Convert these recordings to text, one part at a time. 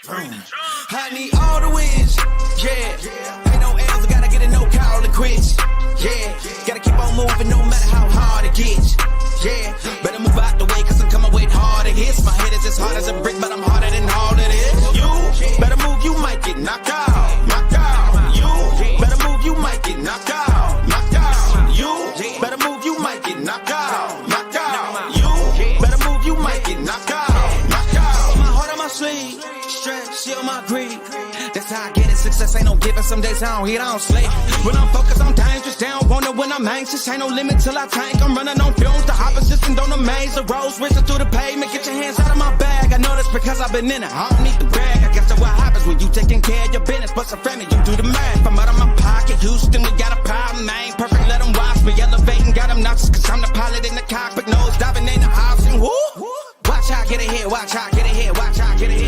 I need all the wins, yeah. Ain't no L's, I gotta get a no call to quits, yeah. Gotta keep on moving no matter how hard it gets, yeah. Better move out the way, cause I'm coming with harder hits. My head is as hard as a brick, but I'm harder than all it is. You better move, you might get knocked out, knocked out. You better move, you might get knocked out, knocked out. You better move, you might get knocked out, knocked out. You better move, you might get knocked out, knocked out. My heart on my sleeve, stress, shit on my greed. That's how I get it. Success ain't no giving. Some days I don't eat, I don't sleep. When I'm focused on dangerous, they don't want it when I'm anxious. Ain't no limit till I tank. I'm running on fumes. The opposition don't amaze. The roads racing through the pavement. Get your hands out of my bag. I know this because I've been in it. I don't need to brag. I guess that's what happens when you taking care of your business. But some family, you do the math. I'm out of my pocket. Houston, we got a problem, man. Perfect, let them watch me. Elevating, got them nauseous. Cause I'm the pilot in the cockpit. Nose diving in the house. And woo. Watch how I get ahead. Watch how I get ahead. Watch how I get ahead.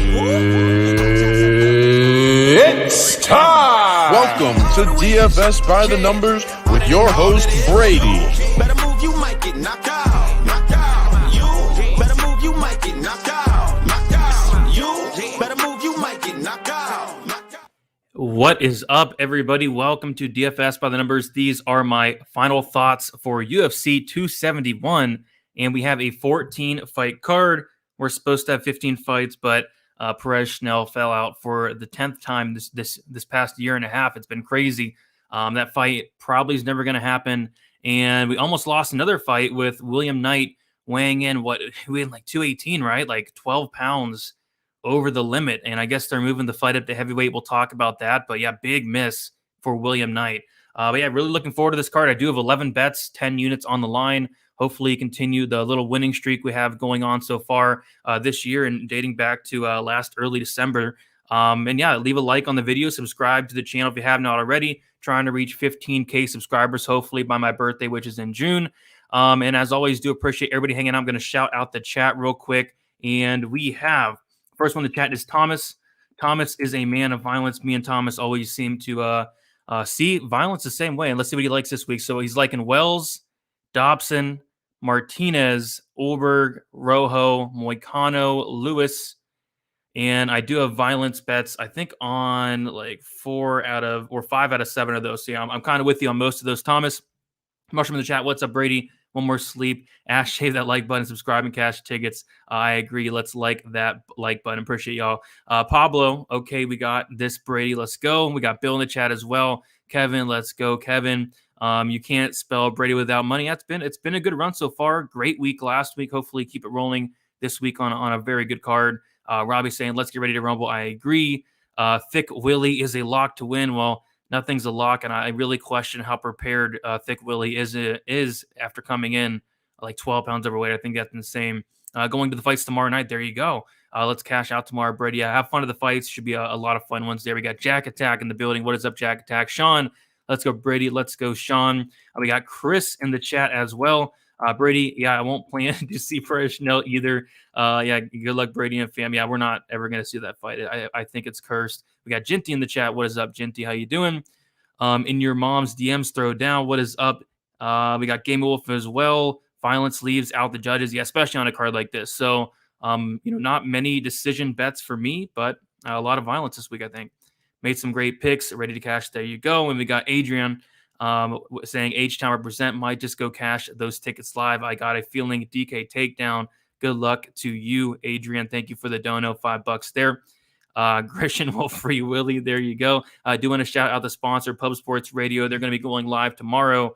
It's time! Welcome to DFS by the Numbers with your host, Brady. Better move, you might get knocked out. Knocked out. You better move, you might get knocked out. Knocked out. You better move, you might get knocked out. Knocked out. What is up, everybody? Welcome to DFS by the Numbers. These are my final thoughts for UFC 271, and we have a 14-fight card. We're supposed to have 15 fights, but Perez Schnell fell out for the 10th time this past year and a half. It's been crazy. That fight probably is never going to happen. And we almost lost another fight with William Knight weighing in, we had like 218, right? Like 12 pounds over the limit. And I guess they're moving the fight up to heavyweight. We'll talk about that. But yeah, big miss for William Knight. But yeah, really looking forward to this card. I do have 11 bets, 10 units on the line. Hopefully continue the little winning streak we have going on so far this year and dating back to last early December. And yeah, leave a like on the video, subscribe to the channel if you have not already. Trying to reach 15K subscribers, hopefully by my birthday, which is in June. And as always, do appreciate everybody hanging out. I'm going to shout out the chat real quick. And we have, first one in the chat is Thomas. Thomas is a man of violence. Me and Thomas always seem to see violence the same way. And let's see what he likes this week. So he's liking Wells, Dobson, Martinez, Ulberg, Rojo, Moicano, Lewis, and I do have violence bets, I think, on like 5 out of 7 of those. So yeah, I'm kind of with you on most of those. Thomas, Mushroom in the chat, what's up, Brady? One more sleep. Ash, shave that like button, subscribe, and cash tickets. I agree. Let's like that like button. Appreciate y'all. Pablo, okay, we got this, Brady. Let's go. We got Bill in the chat as well. Kevin, let's go, Kevin. You can't spell Brady without money. It's been a good run so far. Great week last week. Hopefully keep it rolling this week on a very good card. Robbie saying, let's get ready to rumble. I agree. Thick Willie is a lock to win. Well, nothing's a lock, and I really question how prepared Thick Willie is after coming in like 12 pounds overweight. I think that's insane. Going to the fights tomorrow night. There you go. Let's cash out tomorrow, Brady. Have fun at the fights. Should be a lot of fun ones there. We got Jack Attack in the building. What is up, Jack Attack? Sean, let's go, Brady. Let's go, Sean. We got Chris in the chat as well. Brady, yeah, I won't plan to see Perez Schnell either. Yeah, good luck, Brady and fam. Yeah, we're not ever going to see that fight. I think it's cursed. We got Jinty in the chat. What is up, Jinty? How you doing? In your mom's DMs, throw down. What is up? We got Game Wolf as well. Violence leaves out the judges. Yeah, especially on a card like this. So, not many decision bets for me, but a lot of violence this week, I think. Made some great picks, ready to cash. There you go. And we got Adrian saying H-Town represent, might just go cash those tickets live. I got a feeling DK takedown. Good luck to you, Adrian. Thank you for the dono, $5 there. Grishin will free Willie. There you go. I do want to shout out the sponsor, Pub Sports Radio. They're going to be going live tomorrow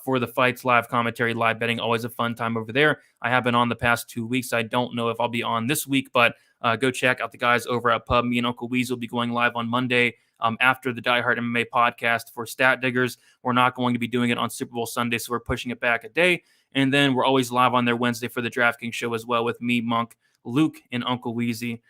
for the fights, live commentary, live betting. Always a fun time over there. I have been on the past 2 weeks. I don't know if I'll be on this week, but go check out the guys over at Pub. Me and Uncle Weasel will be going live on Monday after the Die Hard MMA podcast for Stat Diggers. We're not going to be doing it on Super Bowl Sunday, so we're pushing it back a day. And then we're always live on their Wednesday for the Draftkings show as well with me, Monk, Luke, and Uncle Weezy.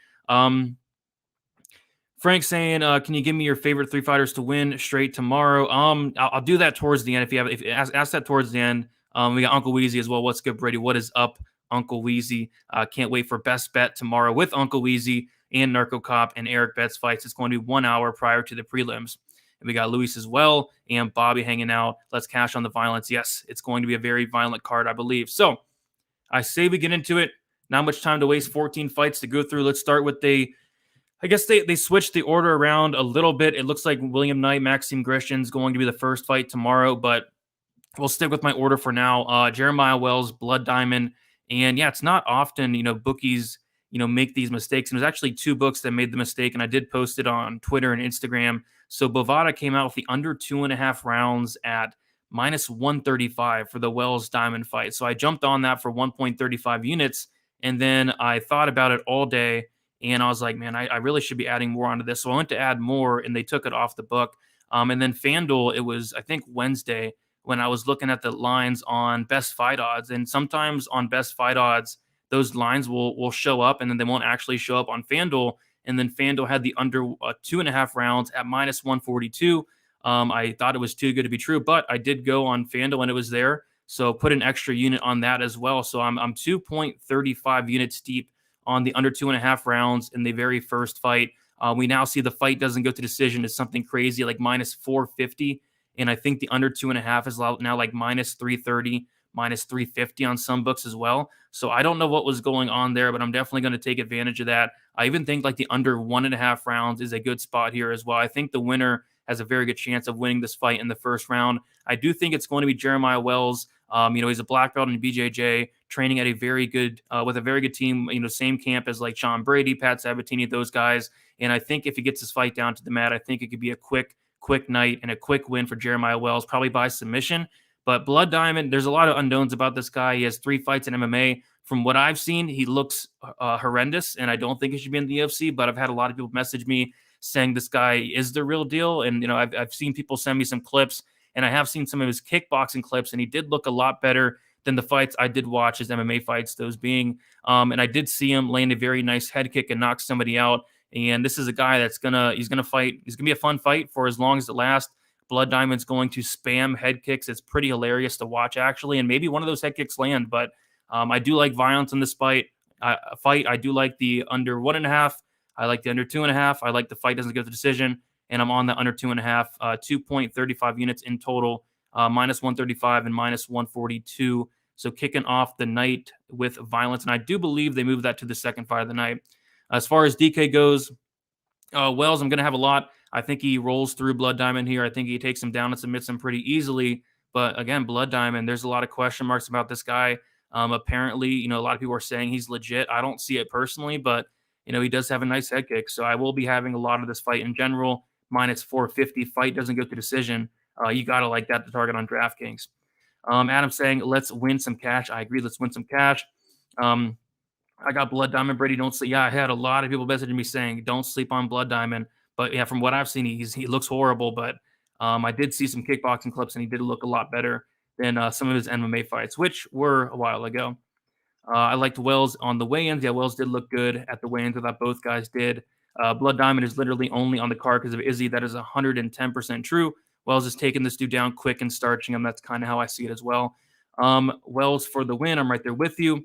Frank saying, can you give me your favorite 3 fighters to win straight tomorrow? I'll do that towards the end. If ask that towards the end. We got Uncle Weezy as well. What's good, Brady? What is up, Uncle Weezy? Can't wait for best bet tomorrow with Uncle Weezy and Narco Cop and Eric Betts fights. It's going to be 1 hour prior to the prelims. And we got Luis as well and Bobby hanging out. Let's cash on the violence. Yes, it's going to be a very violent card, I believe. So I say we get into it. Not much time to waste. 14 fights to go through. Let's start with the I guess they switched the order around a little bit. It looks like William Knight, Maxime Grishin is going to be the first fight tomorrow, but we'll stick with my order for now. Jeremiah Wells, Blood Diamond. And yeah, it's not often, bookies, make these mistakes. And there's actually 2 books that made the mistake, and I did post it on Twitter and Instagram. So Bovada came out with the under 2.5 rounds at minus 135 for the Wells Diamond fight. So I jumped on that for 1.35 units. And then I thought about it all day. And I was like, man, I really should be adding more onto this. So I went to add more, and they took it off the book. And then FanDuel, it was, I think, Wednesday when I was looking at the lines on best fight odds. And sometimes on best fight odds, those lines will show up, and then they won't actually show up on FanDuel. And then FanDuel had the under 2.5 rounds at minus 142. I thought it was too good to be true, but I did go on FanDuel and it was there. So put an extra unit on that as well. So I'm 2.35 units deep on the under 2.5 rounds in the very first fight. We now see the fight doesn't go to decision is something crazy like minus 450. And I think the under 2.5 is now like minus 330, minus 350 on some books as well. So I don't know what was going on there, but I'm definitely going to take advantage of that. I even think like the under 1.5 rounds is a good spot here as well. I think the winner has a very good chance of winning this fight in the first round. I do think it's going to be Jeremiah Wells. He's a black belt in BJJ, training at a very good, with a very good team, same camp as like Sean Brady, Pat Sabatini, those guys. And I think if he gets his fight down to the mat, I think it could be a quick night and a quick win for Jeremiah Wells, probably by submission. But Blood Diamond, there's a lot of unknowns about this guy. He has 3 fights in MMA. From what I've seen, he looks horrendous, and I don't think he should be in the UFC, but I've had a lot of people message me saying this guy is the real deal. And, I've seen people send me some clips, and I have seen some of his kickboxing clips, and he did look a lot better than the fights I did watch, his MMA fights, those being. And I did see him land a very nice head kick and knock somebody out. And this is a guy that's he's gonna fight. He's gonna be a fun fight for as long as it lasts. Blood Diamond's going to spam head kicks. It's pretty hilarious to watch, actually, and maybe one of those head kicks land. But I do like violence in this fight. I do like the under 1.5. I like the under 2.5. I like the fight doesn't go to decision, and I'm on the under 2.5. 2.35 units in total, minus 135 and minus 142. So kicking off the night with violence, and I do believe they moved that to the second fight of the night. As far as DK goes, Wells, I'm going to have a lot. I think he rolls through Blood Diamond here. I think he takes him down and submits him pretty easily. But again, Blood Diamond, there's a lot of question marks about this guy. Apparently, a lot of people are saying he's legit. I don't see it personally, but, he does have a nice head kick. So I will be having a lot of this fight in general. Minus 450. Fight doesn't go to decision. You got to like that to target on DraftKings. Adam saying, let's win some cash. I agree. Let's win some cash. I got Blood Diamond, Brady. Don't sleep. Yeah, I had a lot of people messaging me saying, don't sleep on Blood Diamond. But yeah, from what I've seen, he looks horrible. But I did see some kickboxing clips, and he did look a lot better than some of his MMA fights, which were a while ago. I liked Wells on the weigh-ins. Yeah, Wells did look good at the weigh-ins. I thought both guys did. Blood Diamond is literally only on the card because of Izzy. That is 110% true. Wells is taking this dude down quick and starching him. That's kind of how I see it as well. Wells for the win. I'm right there with you.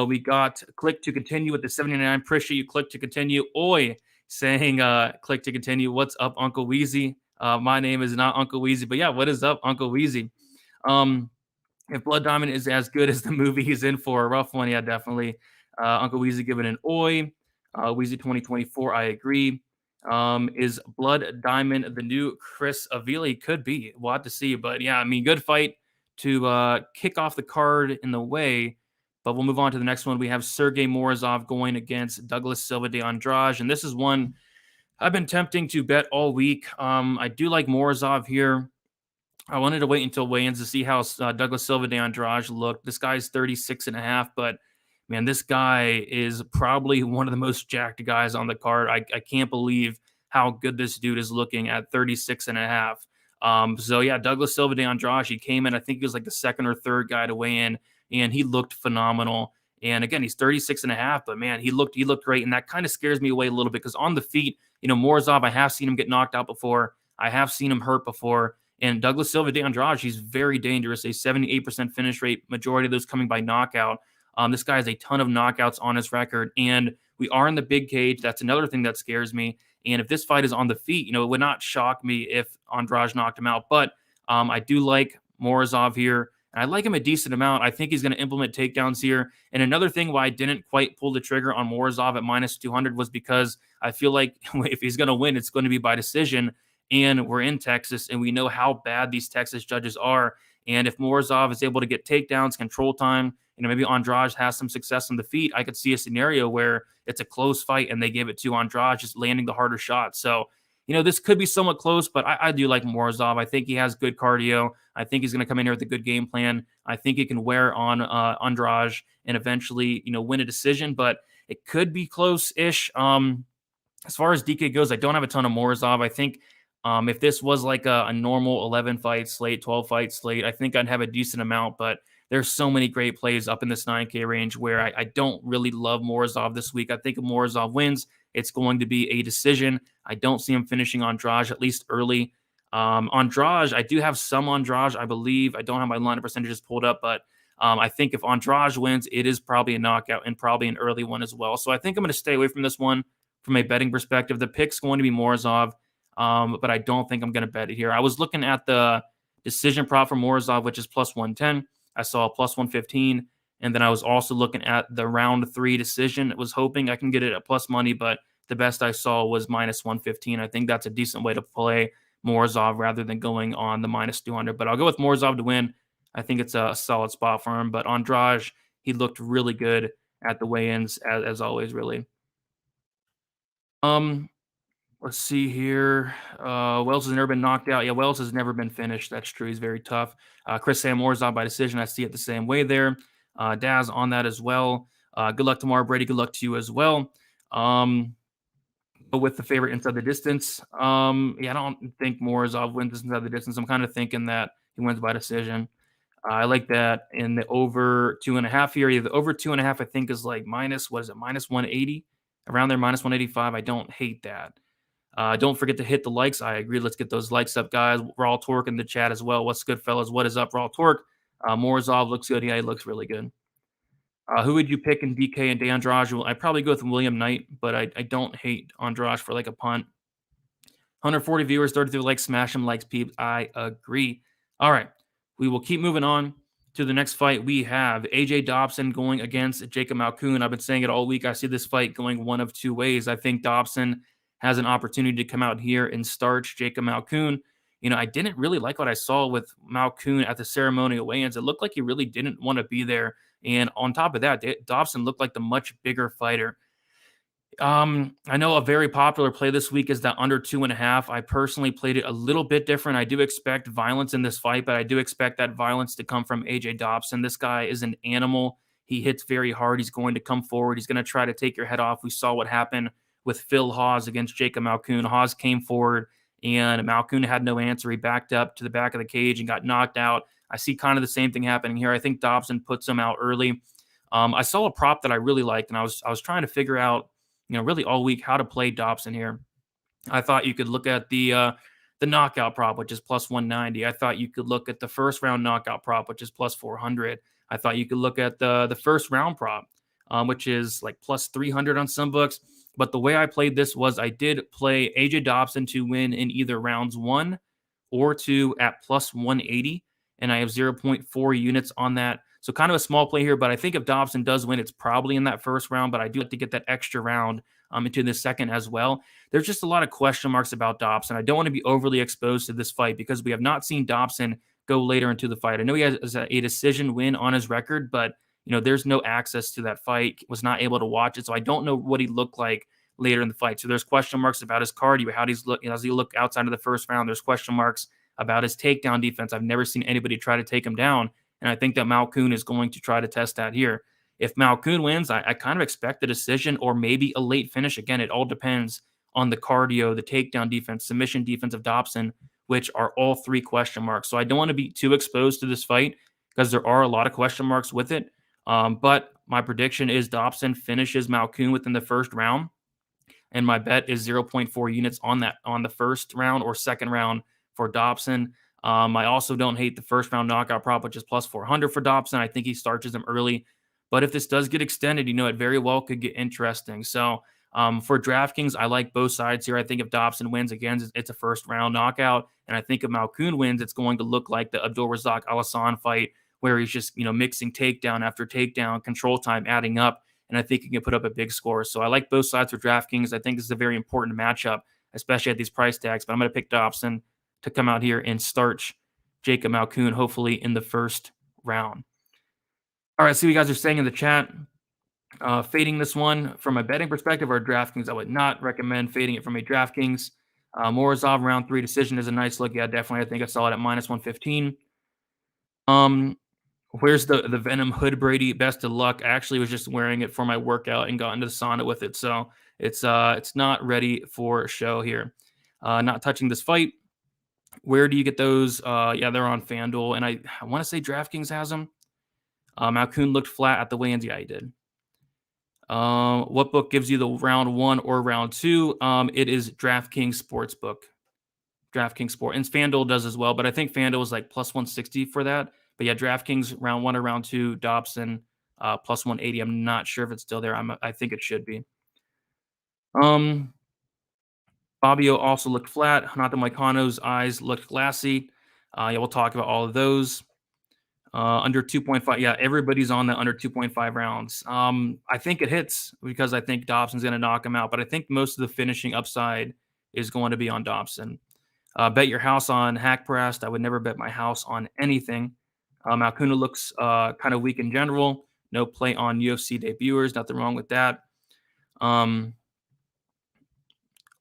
We got click to continue with the 79. Appreciate you. Click to continue. Oi, saying click to continue. What's up, Uncle Weezy? My name is not Uncle Weezy, but yeah, what is up, Uncle Weezy? If Blood Diamond is as good as the movie he's in for, a rough one, yeah, definitely. Uncle Weezy giving an oi. Weezy 2024, I agree. Is Blood Diamond the new Chris Avili? Could be. We'll have to see. But yeah, I mean, good fight to kick off the card in the way. But we'll move on to the next one. We have Sergey Morozov going against Douglas Silva de Andrade. And this is one I've been tempting to bet all week. I do like Morozov here. I wanted to wait until weigh-ins to see how Douglas Silva de Andrade looked. This guy's 36.5, but man, this guy is probably one of the most jacked guys on the card. I can't believe how good this dude is looking at 36.5. So yeah, Douglas Silva de Andrade, he came in, I think he was like the second or third guy to weigh in, and he looked phenomenal. And again, he's 36.5, but man, he looked great. And that kind of scares me away a little bit because on the feet, Morozov, I have seen him get knocked out before. I have seen him hurt before. And Douglas Silva de Andrade, he's very dangerous. A 78% finish rate, majority of those coming by knockout. This guy has a ton of knockouts on his record, and we are in the big cage. That's another thing that scares me. And if this fight is on the feet, it would not shock me if Andrade knocked him out. But I do like Morozov here. And I like him a decent amount. I think he's going to implement takedowns here. And another thing why I didn't quite pull the trigger on Morozov at minus 200 was because I feel like if he's going to win, it's going to be by decision. And we're in Texas, and we know how bad these Texas judges are. And if Morozov is able to get takedowns, control time, maybe Andrade has some success on the feet, I could see a scenario where it's a close fight and they give it to Andrade, just landing the harder shot. So, this could be somewhat close, but I do like Morozov. I think he has good cardio. I think he's going to come in here with a good game plan. I think he can wear on Andrade and eventually, win a decision, but it could be close-ish. As far as DK goes, I don't have a ton of Morozov. I think if this was like a normal 11-fight slate, 12-fight slate, I think I'd have a decent amount, but there's so many great plays up in this 9K range where I don't really love Morozov this week. I think if Morozov wins, it's going to be a decision. I don't see him finishing Andrade, at least early. Andrade, I do have some Andrade, I believe. I don't have my lineup percentages pulled up, but I think if Andrade wins, it is probably a knockout and probably an early one as well. So I think I'm going to stay away from this one from a betting perspective. The pick's going to be Morozov, but I don't think I'm going to bet it here. I was looking at the decision prop for Morozov, which is plus 110. I saw plus 115. And then I was also looking at the round 3 decision. I was hoping I can get it at plus money, but the best I saw was minus 115. I think that's a decent way to play Morozov rather than going on the minus 200. But I'll go with Morozov to win. I think it's a solid spot for him. But Andrade, he looked really good at the weigh-ins, as always, really. Let's see here. Wells has never been knocked out. Yeah, Wells has never been finished. That's true. He's very tough. Chris Morozov by decision. I see it the same way there. Daz on that as well. Good luck tomorrow, Brady. Good luck to you as well. But with the favorite inside the distance, I don't think Morozov wins inside the distance. I'm kind of thinking that he wins by decision. I like that in the over 2.5 here. The over 2.5, I think, is like minus 180? Around there, minus 185. I don't hate that. Don't forget to hit the likes. I agree. Let's get those likes up, guys. Raw Torque in the chat as well. What's good, fellas? What is up, Raw Torque? Morozov looks good. Yeah, he looks really good. Who would you pick in DK and Andrade? I'd probably go with William Knight, but I don't hate Andrade for like a punt. 140 viewers, 33 likes. Smash him, likes, peeps. I agree. All right. We will keep moving on to the next fight. We have AJ Dobson going against Jacob Malkoun. I've been saying it all week. I see this fight going one of two ways. I think Dobson has an opportunity to come out here and starch Jacob Malkoun. I didn't really like what I saw with Malkoun at the ceremonial weigh-ins. It looked like he really didn't want to be there. And on top of that, Dobson looked like the much bigger fighter. I know a very popular play this week is that under 2.5. I personally played it a little bit different. I do expect violence in this fight, but I do expect that violence to come from AJ Dobson. This guy is an animal. He hits very hard. He's going to come forward. He's going to try to take your head off. We saw what happened with Phil Hawes against Jacob Malkoun. Hawes came forward, and Malkoun had no answer. He backed up to the back of the cage and got knocked out. I see kind of the same thing happening here. I think Dobson puts him out early. I saw a prop that I really liked, and I was trying to figure out, really all week how to play Dobson here. I thought you could look at the knockout prop, which is plus 190. I thought you could look at the first round knockout prop, which is plus 400. I thought you could look at the first round prop, which is like plus 300 on some books. But the way I played this was I did play AJ Dobson to win in either rounds 1 or 2 at plus 180, and I have 0.4 units on that. So kind of a small play here, but I think if Dobson does win, it's probably in that first round, but I do have to get that extra round into the second as well. There's just a lot of question marks about Dobson. I don't want to be overly exposed to this fight because we have not seen Dobson go later into the fight. I know he has a decision win on his record, but there's no access to that fight, was not able to watch it. So I don't know what he looked like later in the fight. So there's question marks about his cardio, how does he look outside of the first round. There's question marks about his takedown defense. I've never seen anybody try to take him down. And I think that Malkoun is going to try to test that here. If Malkoun wins, I kind of expect a decision or maybe a late finish. Again, it all depends on the cardio, the takedown defense, submission defense of Dobson, which are all 3 question marks. So I don't want to be too exposed to this fight because there are a lot of question marks with it. But my prediction is Dobson finishes Malkoun within the first round. And my bet is 0.4 units on the first round or second round for Dobson. I also don't hate the first round knockout prop, which is plus 400 for Dobson. I think he starches him early. But if this does get extended, it very well could get interesting. So for DraftKings, I like both sides here. I think if Dobson wins, again, it's a first round knockout. And I think if Malkoun wins, it's going to look like the Abdul Razak Al Hassan fight, where he's just, mixing takedown after takedown, control time adding up. And I think he can put up a big score. So I like both sides for DraftKings. I think this is a very important matchup, especially at these price tags. But I'm going to pick Dobson to come out here and starch Jacob Malkoun, hopefully in the first round. All right, see what you guys are saying in the chat. Fading this one from a betting perspective or DraftKings, I would not recommend fading it from a DraftKings. Morozov round 3 decision is a nice look. Yeah, definitely. I think I saw it at -115. Where's the Venom Hood Brady? Best of luck. I actually was just wearing it for my workout and got into the sauna with it, so it's not ready for show here. Not touching this fight. Where do you get those? Yeah, they're on FanDuel, and I want to say DraftKings has them. Malkoun looked flat at the weigh-ins. Yeah, he did. What book gives you the round 1 or round 2? It is DraftKings Sportsbook. DraftKings Sport. And FanDuel does as well, but I think FanDuel is like +160 for that. But yeah, DraftKings round 1 or round 2, Dobson +180. I'm not sure if it's still there. I think it should be. Fabio also looked flat. Hernandez Moicano's eyes looked glassy. Yeah, we'll talk about all of those. Under 2.5. Yeah, everybody's on that under 2.5 rounds. I think it hits because I think Dobson's going to knock him out, but I think most of the finishing upside is going to be on Dobson. Bet your house on Haqparast. I would never bet my house on anything. Malkoun looks kind of weak in general. No play on UFC debuters. Nothing wrong with that.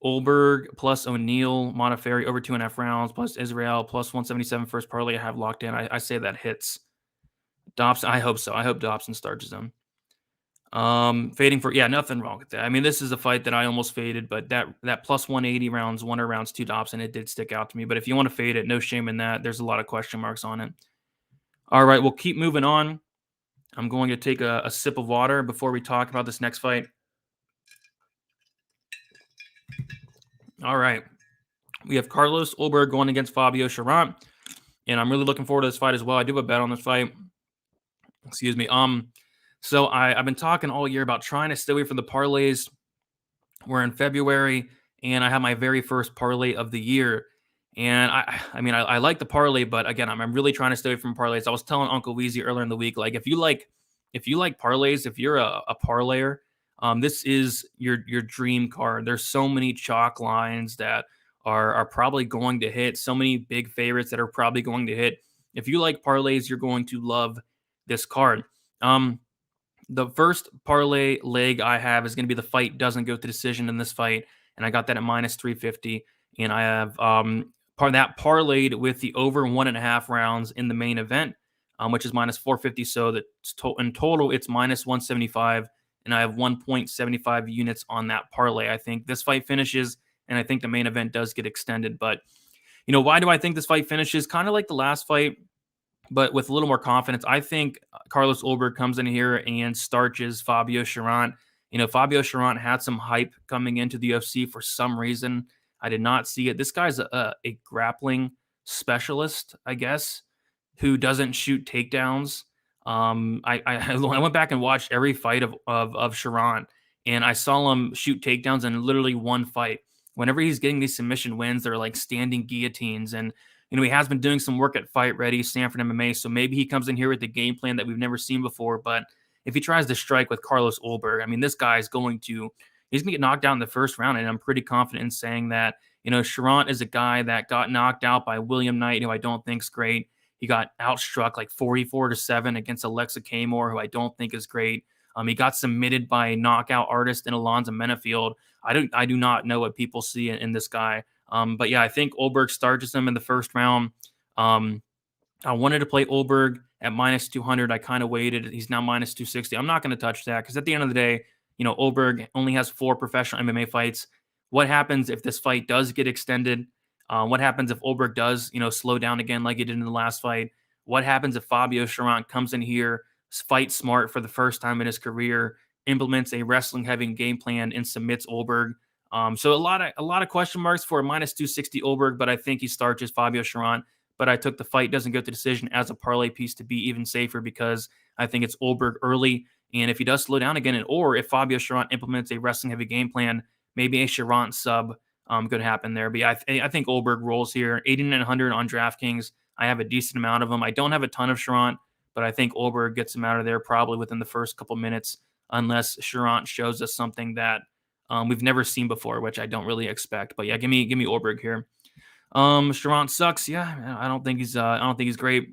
Ulberg plus O'Neal, Modafferi over 2.5 rounds, plus Israel plus 177 first parlay I have locked in. I say that hits. Dobson, I hope so. I hope Dobson starches him. Fading for, yeah, nothing wrong with that. I mean, this is a fight that I almost faded, but that plus 180 rounds 1 or rounds 2 Dobson, it did stick out to me. But if you want to fade it, no shame in that. There's a lot of question marks on it. All right, we'll keep moving on. I'm going to take a sip of water before we talk about this next fight. All right. We have Carlos Ulberg going against Fabio Cherant, and I'm really looking forward to this fight as well. I do have a bet on this fight. Excuse me. So I've been talking all year about trying to stay away from the parlays. We're in February, and I have my very first parlay of the year. And I like the parlay, but again, I'm really trying to stay away from parlays. I was telling Uncle Weezy earlier in the week, like if you like parlays, if you're a parlayer, this is your dream card. There's so many chalk lines that are probably going to hit. So many big favorites that are probably going to hit. If you like parlays, you're going to love this card. The first parlay leg I have is going to be the fight doesn't go to decision in this fight, and I got that at -350, and I have that parlayed with the over 1.5 rounds in the main event, which is -450. So that in total it's -175, and I have 1.75 units on that parlay. I think this fight finishes, and I think the main event does get extended. But why do I think this fight finishes? Kind of like the last fight, but with a little more confidence. I think Carlos Ulberg comes in here and starches Fabio Cherant. Fabio Cherant had some hype coming into the UFC for some reason. I did not see it. This guy's a grappling specialist, I guess, who doesn't shoot takedowns. I went back and watched every fight of Cherant, and I saw him shoot takedowns in literally one fight. Whenever he's getting these submission wins, they're like standing guillotines, and he has been doing some work at Fight Ready, Stanford MMA, so maybe he comes in here with a game plan that we've never seen before. But if he tries to strike with Carlos Ulberg, I mean, this guy's going to get knocked out in the first round, and I'm pretty confident in saying that. Cherant is a guy that got knocked out by William Knight, who I don't think's great. He got outstruck like 44-7 against Alexa Kamor, who I don't think is great. He got submitted by a knockout artist in Alonzo Menafield. I do not know what people see in this guy. But yeah, I think Ulberg starches him in the first round. I wanted to play Ulberg at -200. I kind of waited. He's now -260. I'm not going to touch that because at the end of the day, Ulberg only has 4 professional MMA fights. What happens if this fight does get extended? What happens if Ulberg does, slow down again like he did in the last fight? What happens if Fabio Cherant comes in here, fights smart for the first time in his career, implements a wrestling-heavy game plan, and submits Ulberg? So a lot of question marks for a -260 Ulberg, but I think he starches Fabio Cherant. But I took the fight doesn't go to decision as a parlay piece to be even safer because I think it's Ulberg early. And if he does slow down again, or if Fabio Cherant implements a wrestling-heavy game plan, maybe a Cherant sub could happen there. But yeah, I think Ulberg rolls here. 8,900 on DraftKings. I have a decent amount of them. I don't have a ton of Cherant, but I think Ulberg gets him out of there probably within the first couple minutes, unless Cherant shows us something that we've never seen before, which I don't really expect. But yeah, give me Ulberg here. Cherant sucks. Yeah, I don't think he's great.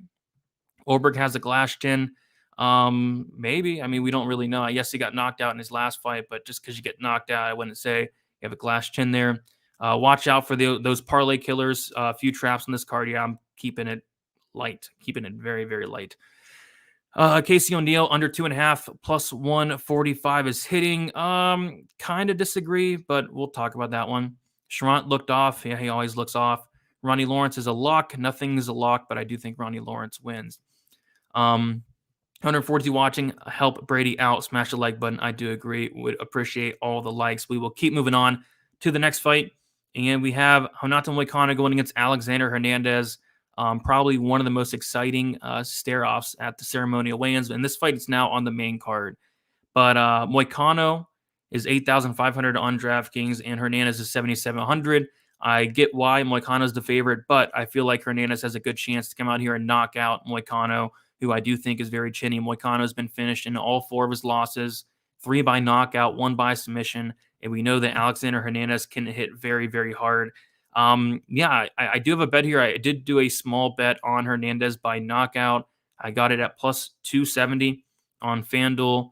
Ulberg has a glass chin. Maybe. I mean, we don't really know. Yes, he got knocked out in his last fight, but just because you get knocked out, I wouldn't say you have a glass chin there. Watch out for those parlay killers. A few traps on this card. Yeah, I'm keeping it light, keeping it very, very light. Casey O'Neill under 2.5 plus 145 is hitting. Kind of disagree, but we'll talk about that one. Cherant looked off. Yeah, he always looks off. Ronnie Lawrence is a lock. Nothing's a lock, but I do think Ronnie Lawrence wins. 142 watching. Help Brady out. Smash the like button. I do agree. Would appreciate all the likes. We will keep moving on to the next fight. And we have Renato Moicano going against Alexander Hernandez. Probably one of the most exciting stare-offs at the ceremonial weigh-ins. And this fight is now on the main card. But Moicano is 8,500 on DraftKings, and Hernandez is 7,700. I get why Moicano is the favorite, but I feel like Hernandez has a good chance to come out here and knock out Moicano, who I do think is very chinny. Moicano has been finished in all 4 of his losses, 3 by knockout, 1 by submission, and we know that Alexander Hernandez can hit very, very hard. Yeah, I do have a bet here. I did do a small bet on Hernandez by knockout. I got it at plus 270 on FanDuel.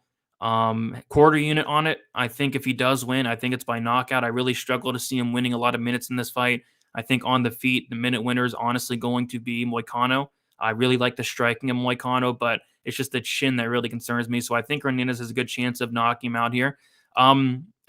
Quarter unit on it. I think if he does win, I think it's by knockout. I really struggle to see him winning a lot of minutes in this fight. I think on the feet, the minute winner is honestly going to be Moicano. I really like the striking of Moicano, but it's just the chin that really concerns me. So I think Hernandez has a good chance of knocking him out here.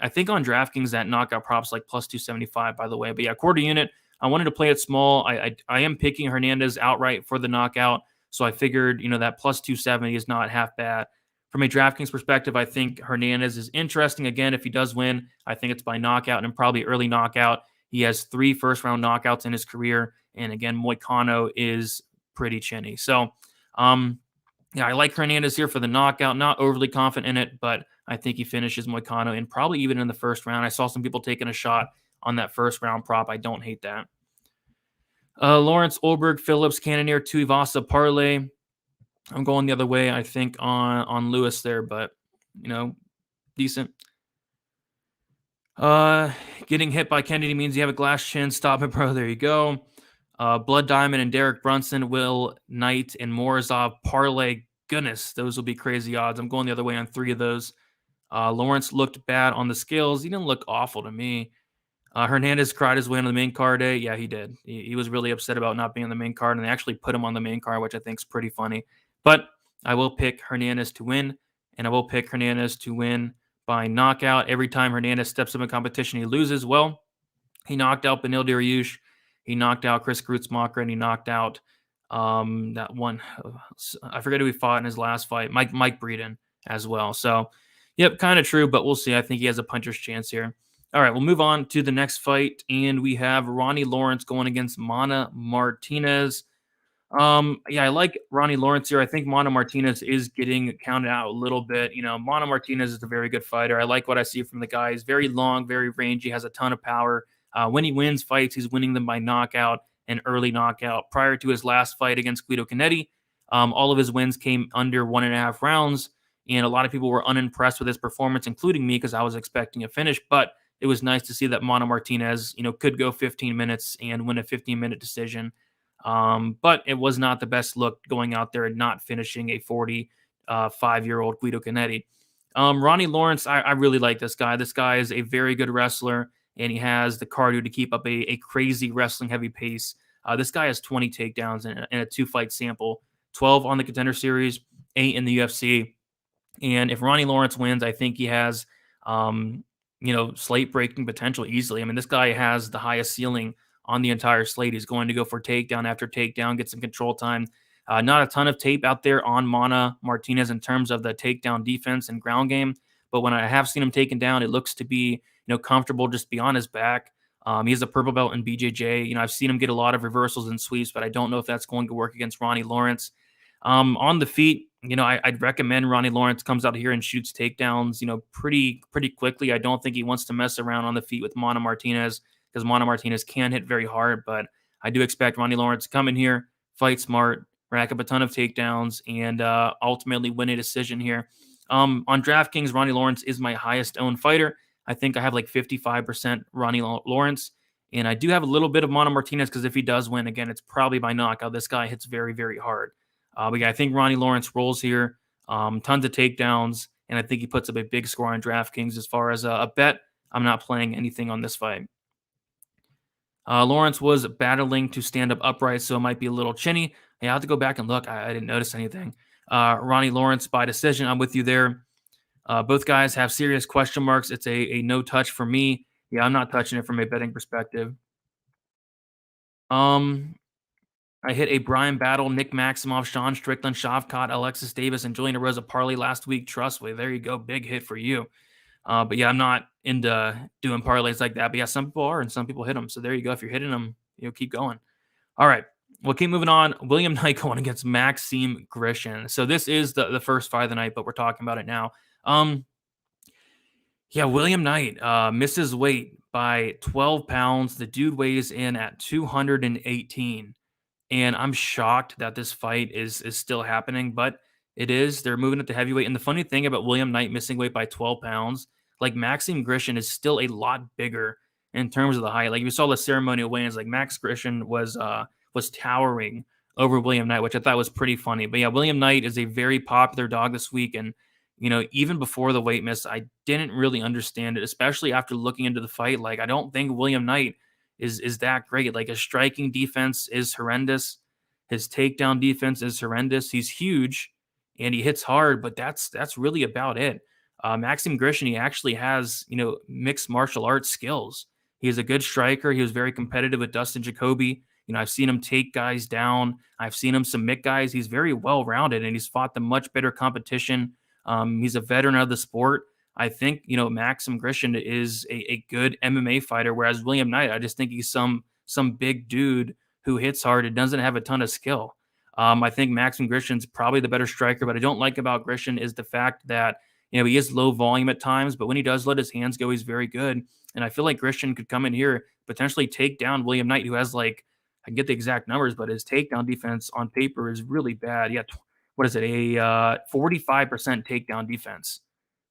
I think on DraftKings that knockout props like plus 275, by the way. But yeah, quarter unit. I wanted to play it small. I am picking Hernandez outright for the knockout. So I figured, that plus 270 is not half bad. From a DraftKings perspective, I think Hernandez is interesting. Again, if he does win, I think it's by knockout and probably early knockout. He has 3 first-round knockouts in his career. And again, Moicano is pretty chinny. So, yeah, I like Hernandez here for the knockout. Not overly confident in it, but I think he finishes Moicano and probably even in the first round. I saw some people taking a shot on that first-round prop. I don't hate that. Lawrence, Ulberg, Phillips, Cannonier, Tuivasa, parlay. I'm going the other way, I think, on Lewis there, but, decent. Getting hit by Kennedy means you have a glass chin. Stop it, bro. There you go. Blood Diamond and Derek Brunson, Will Knight, and Morozov, parlay. Goodness, those will be crazy odds. I'm going the other way on 3 of those. Lawrence looked bad on the scales. He didn't look awful to me. Hernandez cried his way on the main card day. Yeah, he did. He was really upset about not being on the main card, and they actually put him on the main card, which I think is pretty funny. But I will pick Hernandez to win, and I will pick Hernandez to win by knockout. Every time Hernandez steps up in competition, he loses. Well, he knocked out Beneil Dariush. He knocked out Chris Grutzmacher, and he knocked out that one. I forget who he fought in his last fight. Mike Breeden as well. So, yep, kind of true, but we'll see. I think he has a puncher's chance here. All right, we'll move on to the next fight, and we have Ronnie Lawrence going against Mana Martinez. Yeah, I like Ronnie Lawrence here. I think Mana Martinez is getting counted out a little bit. Mana Martinez is a very good fighter. I like what I see from the guy. He's very long, very rangy, has a ton of power. When he wins fights, he's winning them by knockout and early knockout. Prior to his last fight against Guido Canetti, all of his wins came under 1.5 rounds, and a lot of people were unimpressed with his performance, including me, because I was expecting a finish. But it was nice to see that Mana Martinez, could go 15 minutes and win a 15-minute decision. But it was not the best look going out there and not finishing a 45-year-old Guido Canetti. Ronnie Lawrence, I really like this guy. This guy is a very good wrestler, and he has the cardio to keep up a crazy wrestling heavy pace. This guy has 20 takedowns in a 2-fight sample, 12 on the Contender Series, 8 in the UFC. And if Ronnie Lawrence wins, I think he has, slate breaking potential easily. I mean, this guy has the highest ceiling on the entire slate. He's going to go for takedown after takedown, get some control time. Not a ton of tape out there on Mana Martinez in terms of the takedown defense and ground game. But when I have seen him taken down, it looks to be, comfortable just be on his back. He has a purple belt in BJJ. I've seen him get a lot of reversals and sweeps, but I don't know if that's going to work against Ronnie Lawrence. On the feet, I'd recommend Ronnie Lawrence comes out here and shoots takedowns, pretty quickly. I don't think he wants to mess around on the feet with Mana Martinez, because Mana Martinez can hit very hard, but I do expect Ronnie Lawrence to come in here, fight smart, rack up a ton of takedowns, and ultimately win a decision here. On DraftKings, Ronnie Lawrence is my highest owned fighter. I think I have like 55% Ronnie Lawrence. And I do have a little bit of Mono Martinez because if he does win, again, it's probably by knockout. This guy hits very, very hard. But yeah, I think Ronnie Lawrence rolls here. Tons of takedowns. And I think he puts up a big score on DraftKings. As far as a bet, I'm not playing anything on this fight. Lawrence was battling to stand up upright, so it might be a little chinny. I have to go back and look. I didn't notice anything. Ronnie Lawrence by decision. I'm with you there. Both guys have serious question marks. It's a no touch for me. Yeah, I'm not touching it from a betting perspective. I hit a Brian Battle, Nick Maximov, Sean Strickland, Shavkat, Alexis Davis, and Julian Rosa parlay last week. Trust me, there you go. Big hit for you. But yeah, I'm not into doing parlays like that. But yeah, some people are, and some people hit them. So there you go. If you're hitting them, keep going. All right. We'll keep moving on. William Knight going against Maxime Grishin. So this is the first fight of the night, but we're talking about it now. Yeah, William Knight misses weight by 12 pounds. The dude weighs in at 218. And I'm shocked that this fight is still happening, but it is. They're moving it to heavyweight. And the funny thing about William Knight missing weight by 12 pounds, like Maxime Grishin is still a lot bigger in terms of the height. Like we saw the ceremonial weigh-ins, like Max Grishin was towering over William Knight, which I thought was pretty funny. But yeah, William Knight is a very popular dog this week. And, even before the weight miss, I didn't really understand it, especially after looking into the fight. Like, I don't think William Knight is that great. Like, his striking defense is horrendous. His takedown defense is horrendous. He's huge and he hits hard, but that's really about it. Maxime Grishin, he actually has, mixed martial arts skills. He's a good striker. He was very competitive with Dustin Jacoby. I've seen him take guys down. I've seen him submit guys. He's very well-rounded, and he's fought the much better competition. He's a veteran of the sport. I think, Maxime Grishin is a good MMA fighter, whereas William Knight, I just think he's some big dude who hits hard and doesn't have a ton of skill. I think Maxime Grishin's probably the better striker. What I don't like about Grishin is the fact that, he is low volume at times, but when he does let his hands go, he's very good. And I feel like Grishin could come in here, potentially take down William Knight, who has I can get the exact numbers, but his takedown defense on paper is really bad. Yeah, what is it? A 45% takedown defense.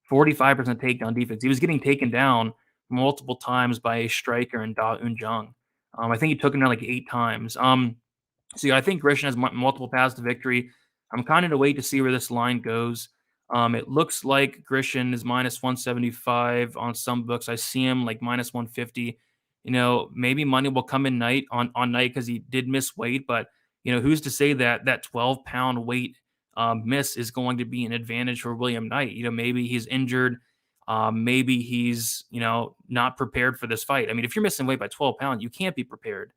45% takedown defense. He was getting taken down multiple times by a striker in Da Un Jung. I think he took him down like 8 times. So yeah, I think Grishin has multiple paths to victory. I'm kind of to wait to see where this line goes. It looks like Grishin is minus 175 on some books. I see him like minus 150. Maybe money will come in Knight on Knight because he did miss weight, but who's to say that 12-pound weight miss is going to be an advantage for William Knight? Maybe he's injured. Maybe he's, not prepared for this fight. I mean, if you're missing weight by 12 pounds, you can't be prepared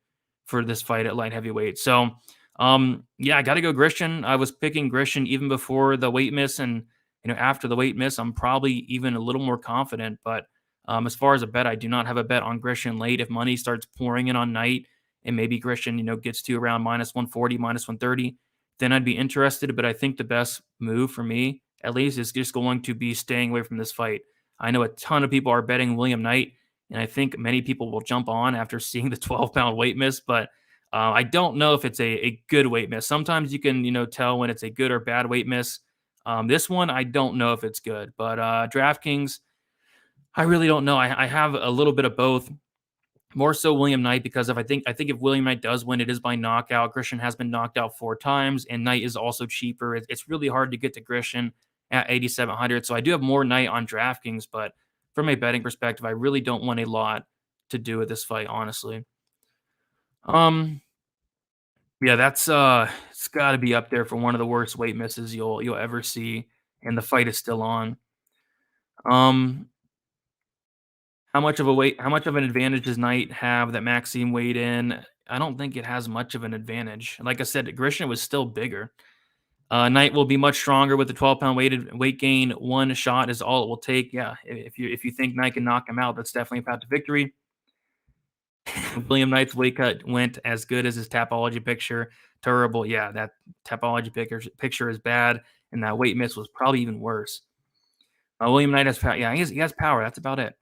for this fight at light heavyweight. So, yeah, I got to go Grishin. I was picking Grishin even before the weight miss. And, after the weight miss, I'm probably even a little more confident. But as far as a bet, I do not have a bet on Grishin late. If money starts pouring in on Knight and maybe Grishin, gets to around minus 140, minus 130, then I'd be interested. But I think the best move for me, at least, is just going to be staying away from this fight. I know a ton of people are betting William Knight, and I think many people will jump on after seeing the 12-pound weight miss, but I don't know if it's a good weight miss. Sometimes you can, tell when it's a good or bad weight miss. This one, I don't know if it's good, but DraftKings, I really don't know. I have a little bit of both. More so William Knight, because I think if William Knight does win, it is by knockout. Grishin has been knocked out 4 times, and Knight is also cheaper. It's really hard to get to Grishin at 8,700. So I do have more Knight on DraftKings, but from a betting perspective, I really don't want a lot to do with this fight, honestly. Yeah, that's it's got to be up there for one of the worst weight misses you'll ever see, and the fight is still on. How much of an advantage does Knight have that Maxime weighed in? I don't think it has much of an advantage. Like I said, Grishin was still bigger. Knight will be much stronger with the 12-pound weight gain. One shot is all it will take. Yeah, if you think Knight can knock him out, that's definitely a path to victory. William Knight's weight cut went as good as his Tapology picture. Terrible. Yeah, that Tapology picture is bad, and that weight miss was probably even worse. William Knight has power. Yeah, he has power. That's about it.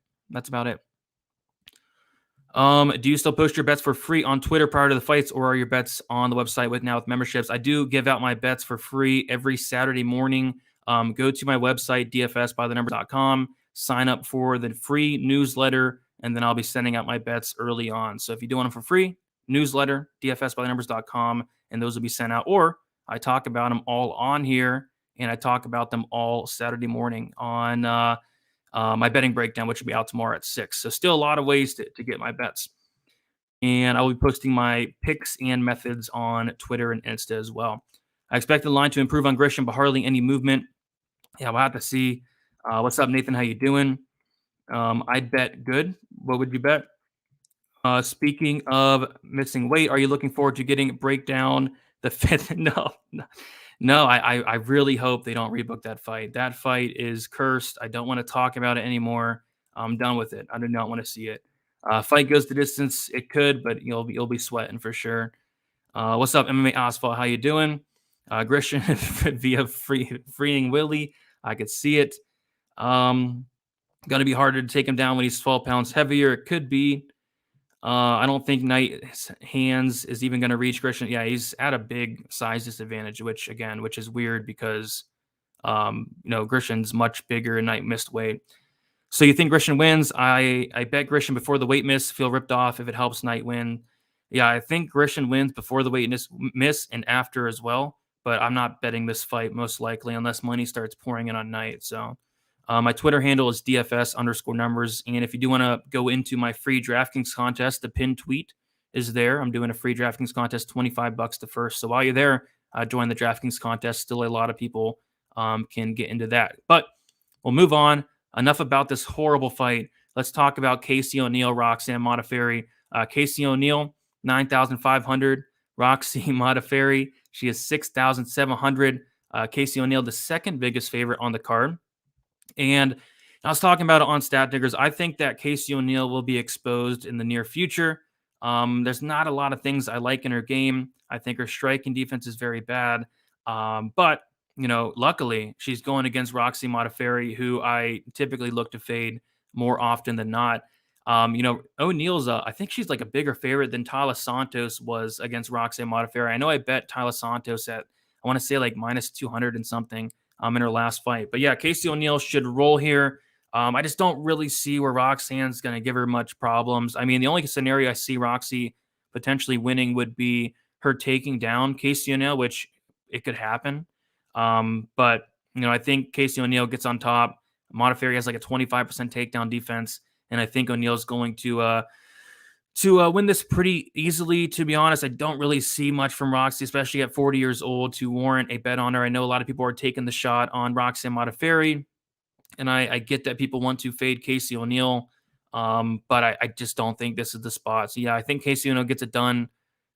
Do you still post your bets for free on Twitter prior to the fights, or are your bets on the website with memberships? I do give out my bets for free every Saturday morning. Go to my website, dfsbythenumber.com, sign up for the free newsletter, and then I'll be sending out my bets early on. So if you do want them for free, newsletter, dfsbythenumbers.com, and those will be sent out. Or I talk about them all on here, and I talk about them all Saturday morning on my betting breakdown, which will be out tomorrow at 6. So still a lot of ways to get my bets. And I will be posting my picks and methods on Twitter and Insta as well. I expect the line to improve on Grishin, but hardly any movement. Yeah, we'll have to see. What's up, Nathan? How you doing? I'd bet good. What would you bet? Speaking of missing weight, are you looking forward to getting breakdown the fifth? No. I really hope they don't rebook that fight. That fight is cursed. I don't want to talk about it anymore. I'm done with it. I do not want to see it. Fight goes the distance. It could, but you'll be sweating for sure. What's up, MMA Asphalt? How you doing? Grishin via freeing Willie. I could see it. Going to be harder to take him down when he's 12 pounds heavier. It could be. I don't think Knight's hands is even going to reach Grishin. Yeah, he's at a big size disadvantage, which is weird because, Grishin's much bigger and Knight missed weight. So you think Grishin wins? I bet Grishin before the weight miss, feel ripped off if it helps Knight win. Yeah, I think Grishin wins before the weight miss and after as well, but I'm not betting this fight most likely unless money starts pouring in on Knight. So my Twitter handle is DFS_numbers. And if you do want to go into my free DraftKings contest, the pinned tweet is there. I'm doing a free DraftKings contest, $25 to first. So while you're there, join the DraftKings contest. Still a lot of people can get into that. But we'll move on. Enough about this horrible fight. Let's talk about Casey O'Neill, Roxanne Modafferi. Casey O'Neill, 9,500. Roxy Modafferi, she is 6,700. Casey O'Neill, the second biggest favorite on the card. And I was talking about it on Stat Diggers. I think that Casey O'Neill will be exposed in the near future. There's not a lot of things I like in her game. I think her striking defense is very bad. But luckily, she's going against Roxy Modafferi, who I typically look to fade more often than not. O'Neill's, I think she's like a bigger favorite than Tyler Santos was against Roxy Modafferi. I know I bet Tyler Santos at, I want to say like minus 200 and something in her last fight. But yeah, Casey O'Neill should roll here. I just don't really see where Roxanne's going to give her much problems. I mean, the only scenario I see Roxy potentially winning would be her taking down Casey O'Neill, which it could happen. But I think Casey O'Neill gets on top. Modafferi has like a 25% takedown defense, and I think O'Neill's going to win this pretty easily. To be honest, I don't really see much from Roxy, especially at 40 years old, to warrant a bet on her. I know a lot of people are taking the shot on Roxanne Modafferi, and I get that people want to fade Casey O'Neill, but I just don't think this is the spot. So yeah, I think Casey O'Neill gets it done.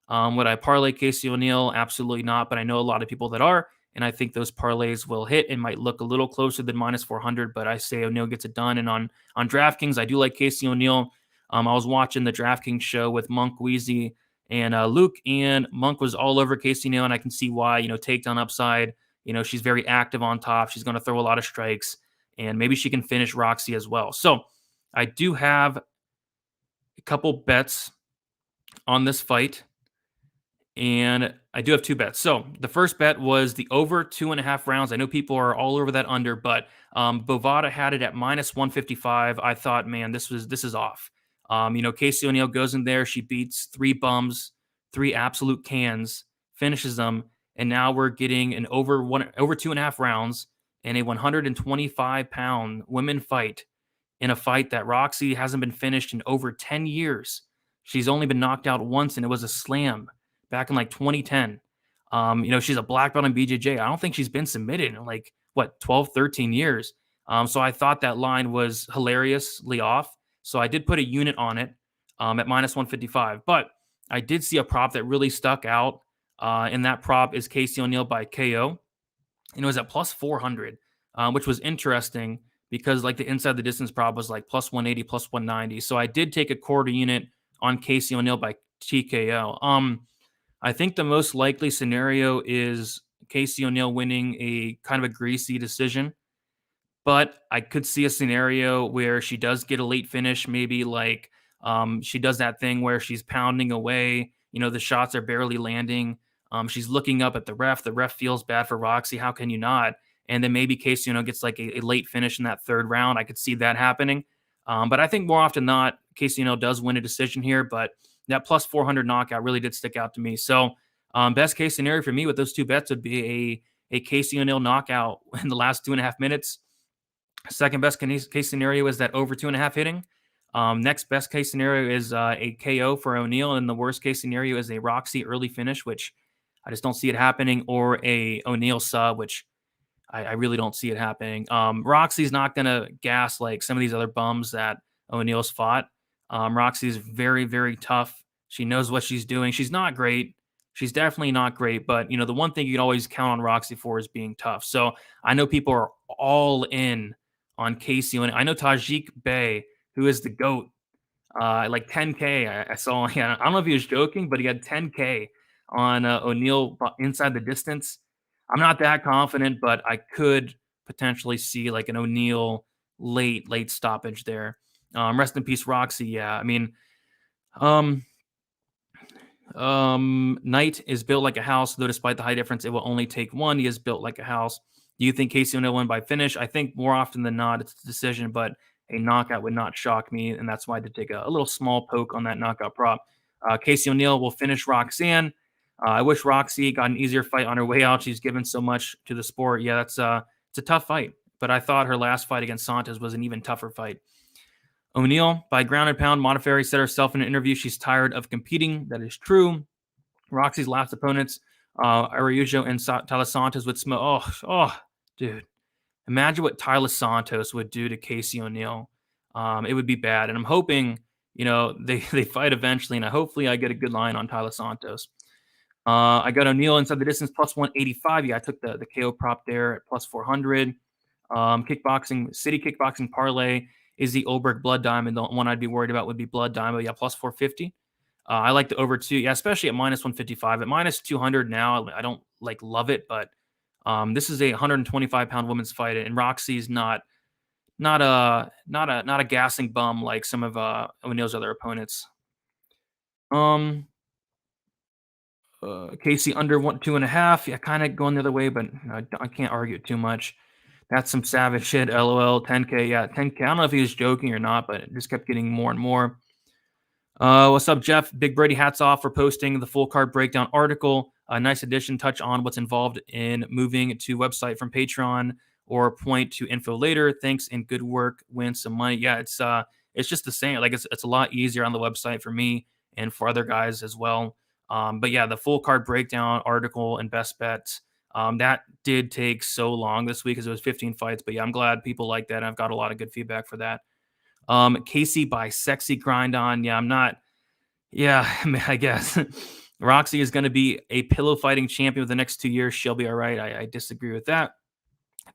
Would I parlay Casey O'Neill? Absolutely not, but I know a lot of people that are, and I think those parlays will hit and might look a little closer than minus 400, but I say O'Neill gets it done. And on DraftKings, I do like Casey O'Neill. I was watching the DraftKings show with Monk, Weezy, and Luke, and Monk was all over Casey O'Neill, and I can see why. Takedown upside. She's very active on top. She's going to throw a lot of strikes, and maybe she can finish Roxy as well. So I do have a couple bets on this fight, and I do have two bets. So the first bet was the over 2.5 rounds. I know people are all over that under, but Bovada had it at minus 155. I thought, man, this is off. Casey O'Neill goes in there. She beats 3 bums, 3 absolute cans, finishes them. And now we're getting an over 2.5 rounds in a 125-pound women fight, in a fight that Roxy hasn't been finished in over 10 years. She's only been knocked out once, and it was a slam back in like 2010. She's a black belt in BJJ. I don't think she's been submitted in 12, 13 years. So I thought that line was hilariously off. So I did put a unit on it at minus 155. But I did see a prop that really stuck out. And that prop is Casey O'Neill by KO. And it was at plus 400, which was interesting because the inside the distance prop was like plus 180, plus 190. So I did take a quarter unit on Casey O'Neill by TKO. I think the most likely scenario is Casey O'Neill winning a kind of a greasy decision. But I could see a scenario where she does get a late finish, maybe like She does that thing where she's pounding away. The shots are barely landing. She's looking up at the ref. The ref feels bad for Roxy. How can you not? And then maybe Casey, gets like a late finish in that third round. I could see that happening. But I think more often than not, Casey does win a decision here. But that plus 400 knockout really did stick out to me. So best case scenario for me with those two bets would be a Casey O'Neill knockout in the last 2.5 minutes. Second best case scenario is that over 2.5 hitting. Next best case scenario is a KO for O'Neill. And the worst case scenario is a Roxy early finish, which I just don't see it happening, or a O'Neill sub, which I really don't see it happening. Roxy's not going to gas like some of these other bums that O'Neill's fought. Roxy's very, very tough. She knows what she's doing. She's not great. She's definitely not great. But, the one thing you can always count on Roxy for is being tough. So I know people are all in on Casey. I know Tajik Bey, who is the GOAT, like 10K. I saw, I don't know if he was joking, but he had 10K on O'Neill inside the distance. I'm not that confident, but I could potentially see like an O'Neill late stoppage there. Rest in peace, Roxy. Yeah, I mean, Knight is built like a house, though despite the high difference, it will only take one. He is built like a house. Do you think Casey O'Neill won by finish? I think more often than not, it's a decision, but a knockout would not shock me, and that's why I did take a little small poke on that knockout prop. Casey O'Neill will finish Roxanne. I wish Roxy got an easier fight on her way out. She's given so much to the sport. Yeah, it's a tough fight, but I thought her last fight against Santos was an even tougher fight. O'Neill, by ground and pound, Modafferi said herself in an interview she's tired of competing. That is true. Roxy's last opponents, Araujo and Tyler Santos, would smell. Oh, dude. Imagine what Tyler Santos would do to Casey O'Neill. It would be bad. And I'm hoping, they fight eventually, and hopefully I get a good line on Tyler Santos. I got O'Neill inside the distance plus 185. Yeah, I took the KO prop there at plus 400. City kickboxing parlay is the Ulberg Blood Diamond. The one I'd be worried about would be Blood Diamond. Yeah, plus 450. I like the over 2. Yeah, especially at minus 155. At minus 200 now, I don't love it, but this is a 125-pound women's fight, and Roxy's not a gassing bum like some of O'Neill's other opponents. Casey under 2.5. Yeah, kind of going the other way, but I can't argue it too much. That's some savage shit. LOL. 10K. Yeah, 10K. I don't know if he was joking or not, but it just kept getting more and more. What's up, Jeff? Big Brady, hats off for posting the full card breakdown article. A nice addition. Touch on what's involved in moving to website from Patreon, or point to info later. Thanks and good work. Win some money. Yeah, it's just the same. Like it's a lot easier on the website for me and for other guys as well. But yeah, the full card breakdown article and best bets, that did take so long this week because it was 15 fights. But yeah, I'm glad people like that. I've got a lot of good feedback for that. Casey by Sexy Grind On. Yeah, I'm not. Yeah, I guess Roxy is going to be a pillow fighting champion for the next 2 years. She'll be all right. I disagree with that.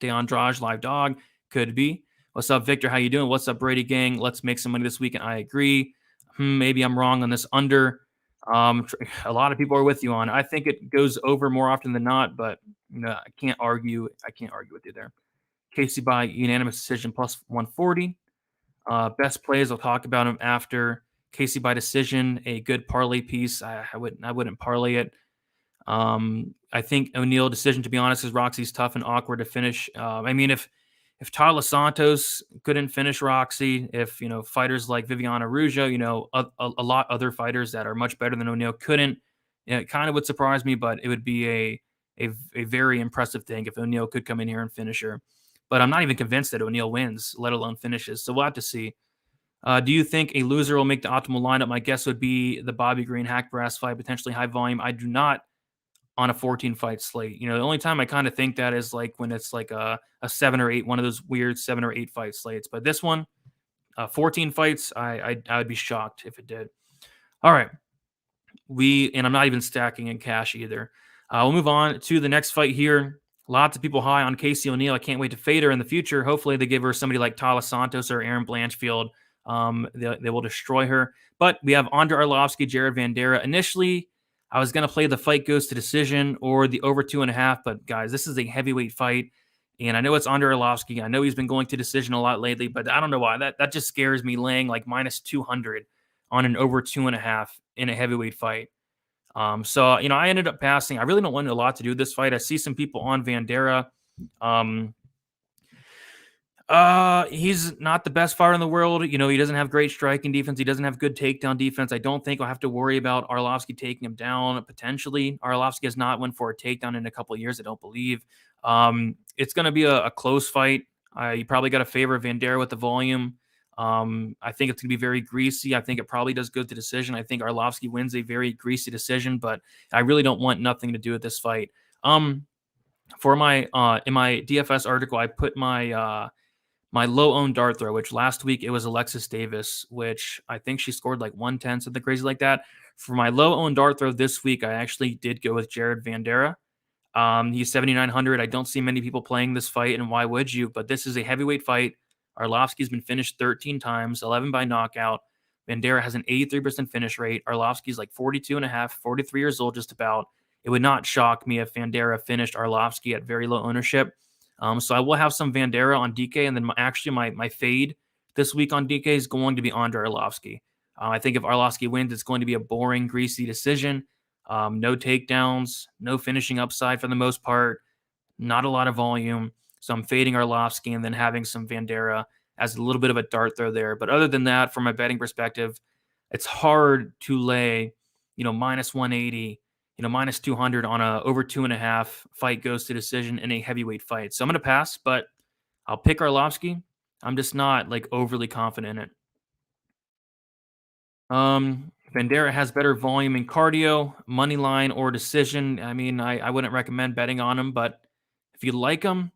Andrade, live dog, could be. What's up, Victor? How you doing? What's up, Brady gang? Let's make some money this weekend. I agree. Maybe I'm wrong on this under. A lot of people are with you on. I think it goes over more often than not, but I can't argue. I can't argue with you there. Casey by unanimous decision plus 140. Best plays, I'll talk about him after. Casey by decision, a good parlay piece. I wouldn't parlay it. I think O'Neill decision, to be honest, is Roxy's tough and awkward to finish. I mean, if Tyler Santos couldn't finish Roxy, if fighters like Viviana Araujo, a lot other fighters that are much better than O'Neill couldn't, it kind of would surprise me, but it would be a very impressive thing if O'Neill could come in here and finish her. But I'm not even convinced that O'Neill wins, let alone finishes. So we'll have to see. Do you think a loser will make the optimal lineup? My guess would be the Bobby Green Haqparast fight, potentially high volume. I do not on a 14-fight slate. The only time I kind of think that is like when it's like a 7 or 8, one of those weird 7 or 8 fight slates. But this one, 14 fights, I would be shocked if it did. All right. And I'm not even stacking in cash either. We'll move on to the next fight here. Lots of people high on Casey O'Neill. I can't wait to fade her in the future. Hopefully they give her somebody like Tyler Santos or Aaron Blanchfield. They will destroy her. But we have Andrade, Arlovski, Jared Vanderaa. Initially, I was going to play the fight goes to decision or the over 2.5. But guys, this is a heavyweight fight. And I know it's Andrade Arlovski. I know he's been going to decision a lot lately, but I don't know why. That just scares me laying like minus 200 on an over 2.5 in a heavyweight fight. So, I ended up passing. I really don't want a lot to do with this fight. I see some people on Vanderaa. He's not the best fighter in the world. He doesn't have great striking defense. He doesn't have good takedown defense. I don't think I'll have to worry about Arlovski taking him down. Potentially, Arlovski has not went for a takedown in a couple of years, I don't believe. It's going to be a close fight. You probably got to favor Vanderaa with the volume. I think it's going to be very greasy. I think it probably does go to decision. I think Arlovski wins a very greasy decision, but I really don't want nothing to do with this fight. For my in my DFS article, I put my low-owned dart throw, which last week it was Alexis Davis, which I think she scored like 110, something crazy like that. For my low-owned dart throw this week, I actually did go with Jared Vanderaa. He's 7,900. I don't see many people playing this fight, and why would you? But this is a heavyweight fight. Arlovski's been finished 13 times, 11 by knockout. Vanderaa has an 83% finish rate. Arlovski's like 42.5, 43 years old, just about. It would not shock me if Vanderaa finished Arlovski at very low ownership. So I will have some Vanderaa on DK, and then my fade this week on DK is going to be Andre Arlovski. I think if Arlovski wins, it's going to be a boring, greasy decision. No takedowns, no finishing upside for the most part, not a lot of volume. So I'm fading Arlovski and then having some Vanderaa as a little bit of a dart throw there. But other than that, from a betting perspective, it's hard to lay, minus 180, minus 200 on a over 2.5 fight goes to decision in a heavyweight fight. So I'm going to pass, but I'll pick Arlovski. I'm just not like overly confident in it. Vanderaa has better volume and cardio, money line or decision. I mean, I wouldn't recommend betting on him, but if you like him,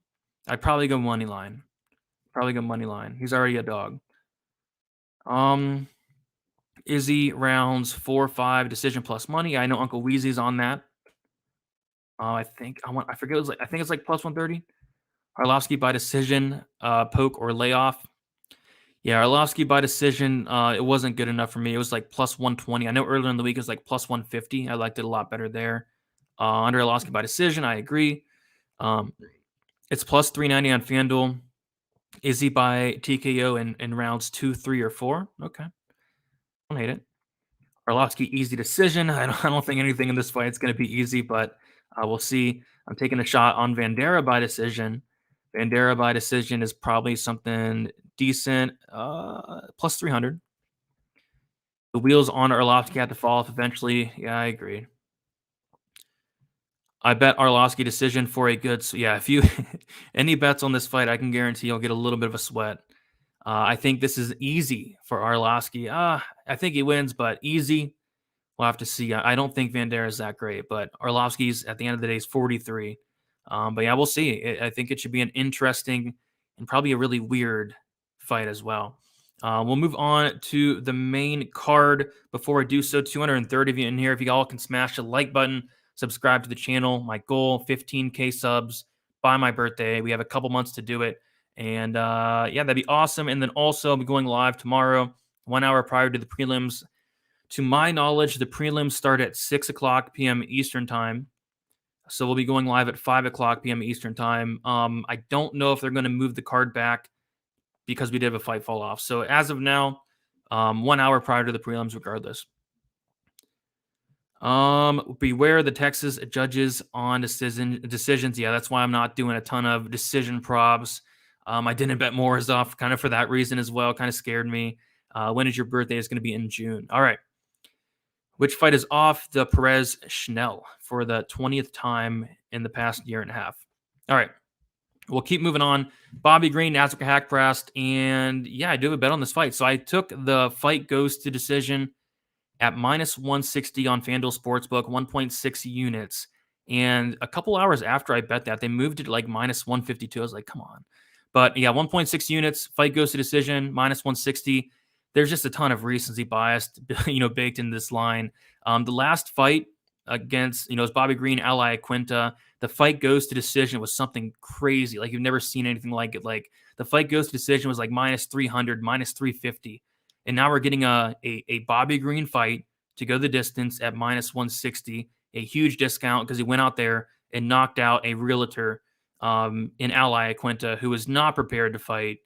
I'd probably go money line. He's already a dog. Izzy rounds 4-5 decision plus money. I know Uncle Weezy's on that. I think it's like plus 130. Arlovski by decision, poke or layoff. Yeah, Arlovski by decision. It wasn't good enough for me. It was like plus 120. I know earlier in the week it was like plus 150. I liked it a lot better there. Under Arlovski by decision, I agree. It's plus 390 on FanDuel. Izzy by TKO in rounds 2, 3, or 4. Okay. Don't hate it. Arlovski easy decision. I don't think anything in this fight is going to be easy, but we'll see. I'm taking a shot on Vanderaa by decision. Vanderaa by decision is probably something decent. Plus 300. The wheels on Arlovski had to fall off eventually. Yeah, I agree. I bet Arlovski decision for a good. Yeah, if you any bets on this fight, I can guarantee you'll get a little bit of a sweat. I think this is easy for Arlovski. I think he wins, but easy. We'll have to see. I don't think Vanderaa is that great, but Arlovski's at the end of the day is 43. But yeah, we'll see. I think it should be an interesting and probably a really weird fight as well. We'll move on to the main card. Before I do so, 230 of you in here. If you all can smash the like button, subscribe to the channel. My goal, 15K subs by my birthday. We have a couple months to do it. And yeah, that'd be awesome. And then also I'll be going live tomorrow, 1 hour prior to the prelims. To my knowledge, the prelims start at 6 o'clock p.m. Eastern time. So we'll be going live at 5 o'clock p.m. Eastern time. I don't know if they're going to move the card back because we did have a fight fall off. So as of now, 1 hour prior to the prelims regardless. Beware the Texas judges on decisions. Yeah, that's why I'm not doing a ton of decision props. I didn't bet Morozov kind of for that reason as well. Kind of scared me. When is your birthday? It's going to be in June. All right. Which fight is off? The Perez Schnell for the 20th time in the past year and a half. All right. We'll keep moving on. Bobby Green, Nasruka Haqparast, and yeah, I do have a bet on this fight. So I took the fight goes to decision at minus 160 on FanDuel Sportsbook, 1.6 units. And a couple hours after I bet that, they moved it to like minus 152. I was like, come on. But yeah, 1.6 units, fight goes to decision, minus 160. There's just a ton of recency bias, baked in this line. The last fight against, is Bobby Green, Ally Quinta. The fight goes to decision was something crazy. Like you've never seen anything like it. Like the fight goes to decision was like minus 300, minus 350. And now we're getting a Bobby Green fight to go the distance at minus 160, a huge discount because he went out there and knocked out a realtor in Ally Quinta who was not prepared to fight.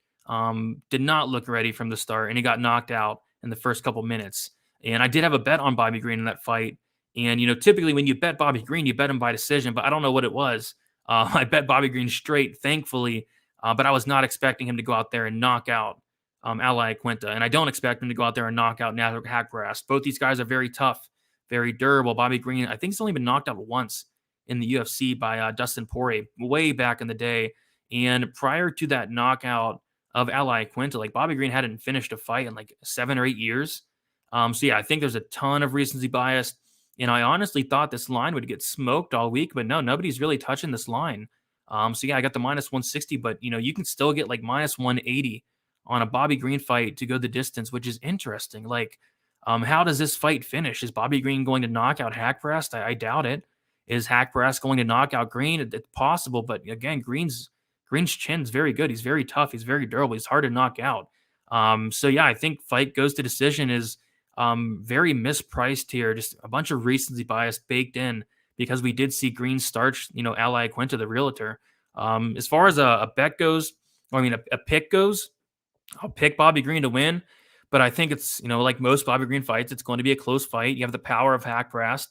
Did not look ready from the start, and he got knocked out in the first couple minutes. And I did have a bet on Bobby Green in that fight. And, typically when you bet Bobby Green, you bet him by decision, but I don't know what it was. I bet Bobby Green straight, thankfully, but I was not expecting him to go out there and knock out Ally Quinta. And I don't expect him to go out there and knock out Nazar Haqparast. Both these guys are very tough, very durable. Bobby Green, I think he's only been knocked out once in the UFC by Dustin Poirier way back in the day. And prior to that knockout of Ally Quinta, like Bobby Green hadn't finished a fight in like 7 or 8 years. So yeah, I think there's a ton of recency bias. And I honestly thought this line would get smoked all week, but no, nobody's really touching this line. So yeah, I got the minus 160, but you can still get like minus 180 on a Bobby Green fight to go the distance, which is interesting. Like, how does this fight finish? Is Bobby Green going to knock out Haqparast? I doubt it. Is Haqparast going to knock out Green? It's possible, but again, Green's chin's very good. He's very tough. He's very durable. He's hard to knock out. So yeah, I think fight goes to decision is very mispriced here. Just a bunch of recency bias baked in because we did see Green starch, Ally Quinta, the realtor. As far as a bet goes, a pick goes, I'll pick Bobby Green to win, but I think it's, like most Bobby Green fights, it's going to be a close fight. You have the power of Haqparast.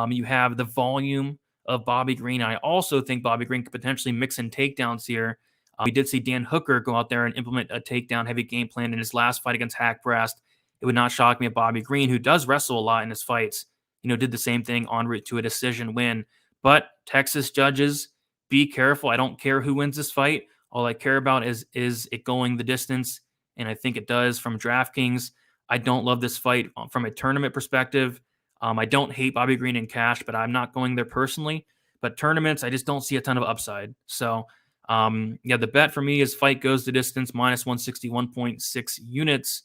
You have the volume of Bobby Green. I also think Bobby Green could potentially mix in takedowns here. We did see Dan Hooker go out there and implement a takedown heavy game plan in his last fight against Haqparast. It would not shock me if Bobby Green, who does wrestle a lot in his fights, did the same thing en route to a decision win. But Texas judges, be careful. I don't care who wins this fight. All I care about is it going the distance, and I think it does from DraftKings. I don't love this fight from a tournament perspective. I don't hate Bobby Green in cash, but I'm not going there personally. But tournaments, I just don't see a ton of upside. So, the bet for me is fight goes the distance, minus 161.6 units.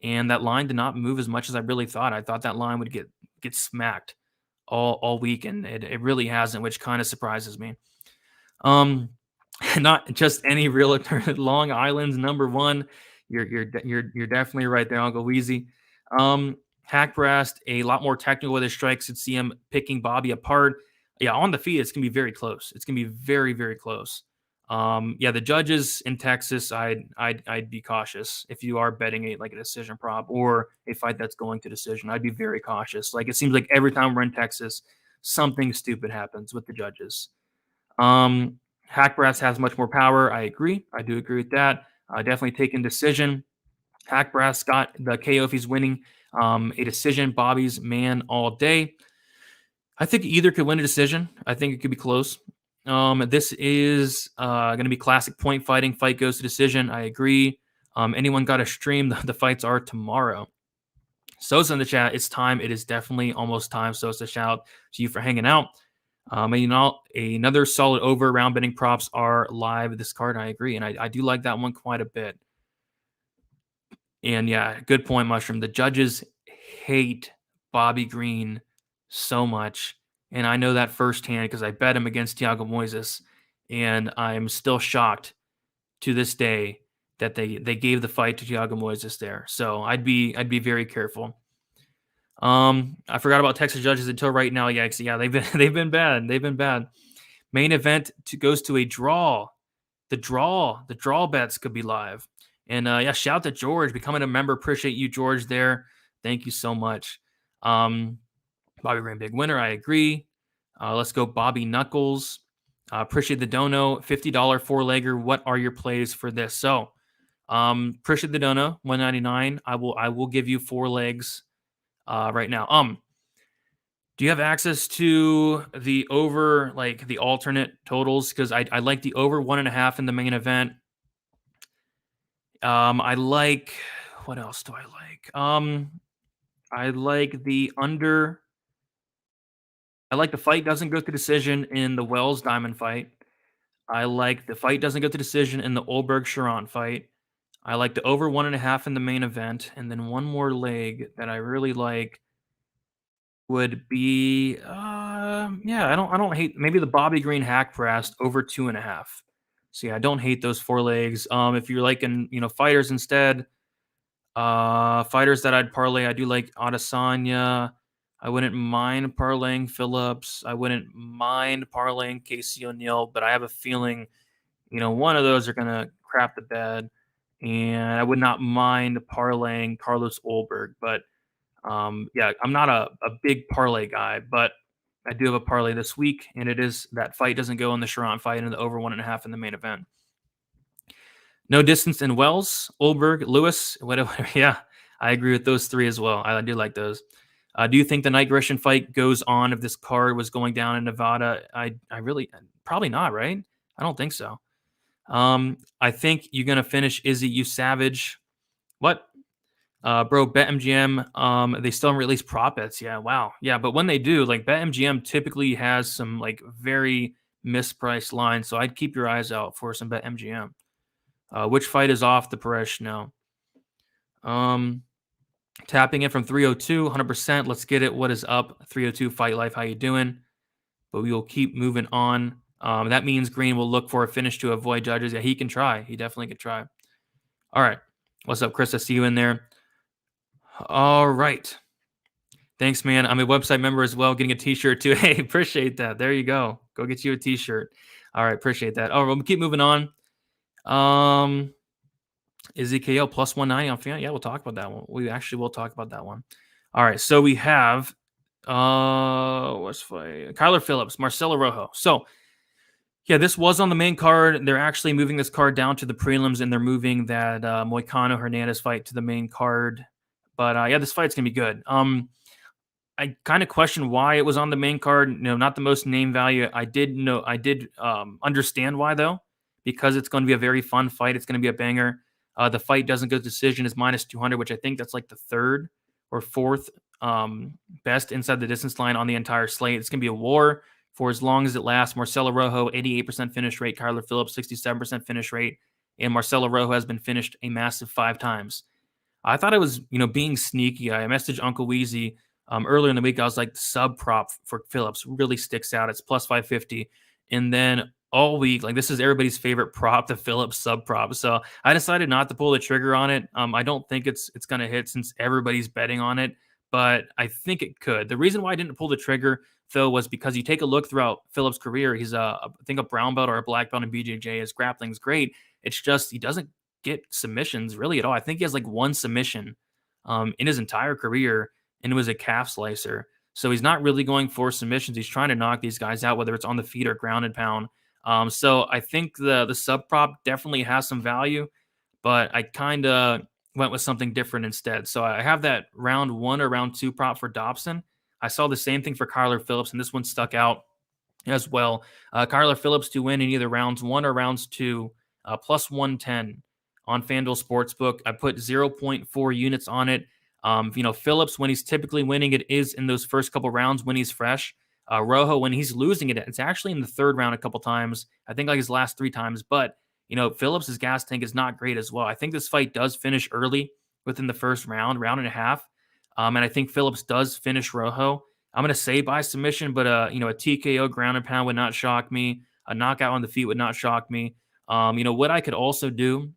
And that line did not move as much as I really thought. I thought that line would get smacked all week, and it really hasn't, which kind of surprises me. Not just any realtor. Long Island's number one. You're definitely right there, Uncle Weezy. Haqparast, a lot more technical with his strikes. Could see him picking Bobby apart. Yeah, on the feet, it's gonna be very close. It's gonna be very, very close. The judges in Texas, I'd be cautious if you are betting a decision prop or a fight that's going to decision. I'd be very cautious. Like, it seems like every time we're in Texas, something stupid happens with the judges. Haqparast has much more power. I agree. I do agree with that. Definitely taking decision. Haqparast got the KO if he's winning. A decision. Bobby's man all day. I think either could win a decision. I think it could be close. This is going to be classic point fighting. Fight goes to decision. I agree. Anyone got a stream? The fights are tomorrow. Sosa in the chat. It's time. It is definitely almost time. Sosa, shout out to you for hanging out. Another solid over round betting props are live this card. I agree. And I do like that one quite a bit. And yeah, good point, Mushroom. The judges hate Bobby Green so much. And I know that firsthand because I bet him against Thiago Moises. And I'm still shocked to this day that they gave the fight to Thiago Moises there. So I'd be very careful. I forgot about Texas judges until right now. Yeah, they've been bad. They've been bad. Main event goes to a draw. The draw bets could be live. And shout out to George becoming a member. Appreciate you, George. There, thank you so much. Bobby Green, big winner. I agree. Let's go, Bobby Knuckles. Appreciate the dono. $50 4-legger. What are your plays for this? So, appreciate the dono. $199. I will give you 4 legs. Right now. Do you have access to the over, like the alternate totals? Because I like the over 1.5 in the main event. I like, what else do I like? I like the under. I like the fight doesn't go to decision in the Wells Diamond fight. I like the fight doesn't go to decision in the Ulberg Cherant fight. I like the over 1.5 in the main event, and then one more leg that I really like would be I don't hate maybe the Bobby Green Haqparast over 2.5. So yeah, I don't hate those 4 legs. If you're liking, fighters instead, fighters that I'd parlay, I do like Adesanya. I wouldn't mind parlaying Phillips. I wouldn't mind parlaying Casey O'Neill, but I have a feeling, one of those are gonna crap the bed. And I would not mind parlaying Carlos Ulberg, but Yeah, I'm not a big parlay guy, but I do have a parlay this week, and it is that fight doesn't go in the Cherant fight into the over 1.5 in the main event. No distance in Wells, Ulberg, Lewis, whatever. Yeah, I agree with those three as well. I do like those. Do you think the Night Grishin fight goes on if this card was going down in Nevada? I really probably not, right? I don't think so. I think you're gonna finish Izzy, you savage. What? Bro, BetMGM, they still haven't released prop bets. Yeah, wow. Yeah, but when they do, like BetMGM typically has some like very mispriced lines. So I'd keep your eyes out for some BetMGM. Which fight is off the Paresh now? Tapping in from 302, 100%. Let's get it. What is up? 302 Fight Life. How you doing? But we will keep moving on. That means Green will look for a finish to avoid judges. Yeah, he can try. He definitely can try. All right. What's up, Chris? I see you in there. All right. Thanks, man. I'm a website member as well, getting a t-shirt too. Hey, appreciate that. There you go. Go get you a t-shirt. All right, appreciate that. All right, we'll keep moving on. Is EKO plus 190 on fan? Yeah, we'll talk about that one. We actually will talk about that one. All right, so we have what's fight? Kyler Phillips, Marcelo Rojo. So yeah, this was on the main card. They're actually moving this card down to the prelims, and they're moving that Moicano Hernandez fight to the main card. But yeah, this fight's gonna be good. I kind of question why it was on the main card. Not the most name value. I did understand why though, because it's going to be a very fun fight. It's going to be a banger. The fight doesn't go to decision is minus 200, which I think that's like the third or fourth best inside the distance line on the entire slate. It's going to be a war for as long as it lasts. Marcelo Rojo, 88% finish rate. Kyler Phillips, 67% finish rate. And Marcelo Rojo has been finished a massive 5 times. I thought it was, being sneaky. I messaged Uncle Weezy earlier in the week. I was like, the sub prop for Phillips really sticks out. It's plus 550. And then all week, like this is everybody's favorite prop, the Phillips sub prop. So I decided not to pull the trigger on it. I don't think it's going to hit since everybody's betting on it, but I think it could. The reason why I didn't pull the trigger though was because you take a look throughout Phillips' career. He's I think a brown belt or a black belt in BJJ. His grappling's great. It's just he doesn't get submissions really at all. I think he has like 1 submission in his entire career, and it was a calf slicer. So he's not really going for submissions. He's trying to knock these guys out, whether it's on the feet or ground and pound. So I think the sub prop definitely has some value, but I kind of went with something different instead. So I have that round 1 or round 2 prop for Dobson. I saw the same thing for Kyler Phillips, and this one stuck out as well. Kyler Phillips to win in either rounds 1 or rounds 2, plus 110 on FanDuel Sportsbook. I put 0.4 units on it. Phillips, when he's typically winning, it is in those first couple rounds when he's fresh. Rojo, when he's losing it, it's actually in the 3rd round a couple times. I think like his last 3 times. But, Phillips' gas tank is not great as well. I think this fight does finish early within the first round and a half. And I think Phillips does finish Rojo. I'm going to say by submission, but, a TKO ground and pound would not shock me. A knockout on the feet would not shock me. What I could also do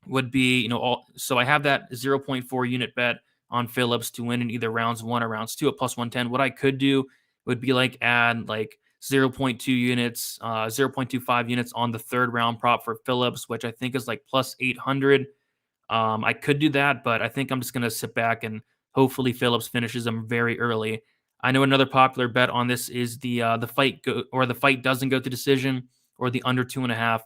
would be, so I have that 0.4 unit bet on Phillips to win in either rounds 1 or rounds 2 at plus 110. What I could do would be like add like 0.2 units, 0.25 units on the 3rd round prop for Phillips, which I think is like plus 800. I could do that, but I think I'm just going to sit back and hopefully Phillips finishes him very early. I know another popular bet on this is the fight the fight doesn't go to decision or the under 2.5.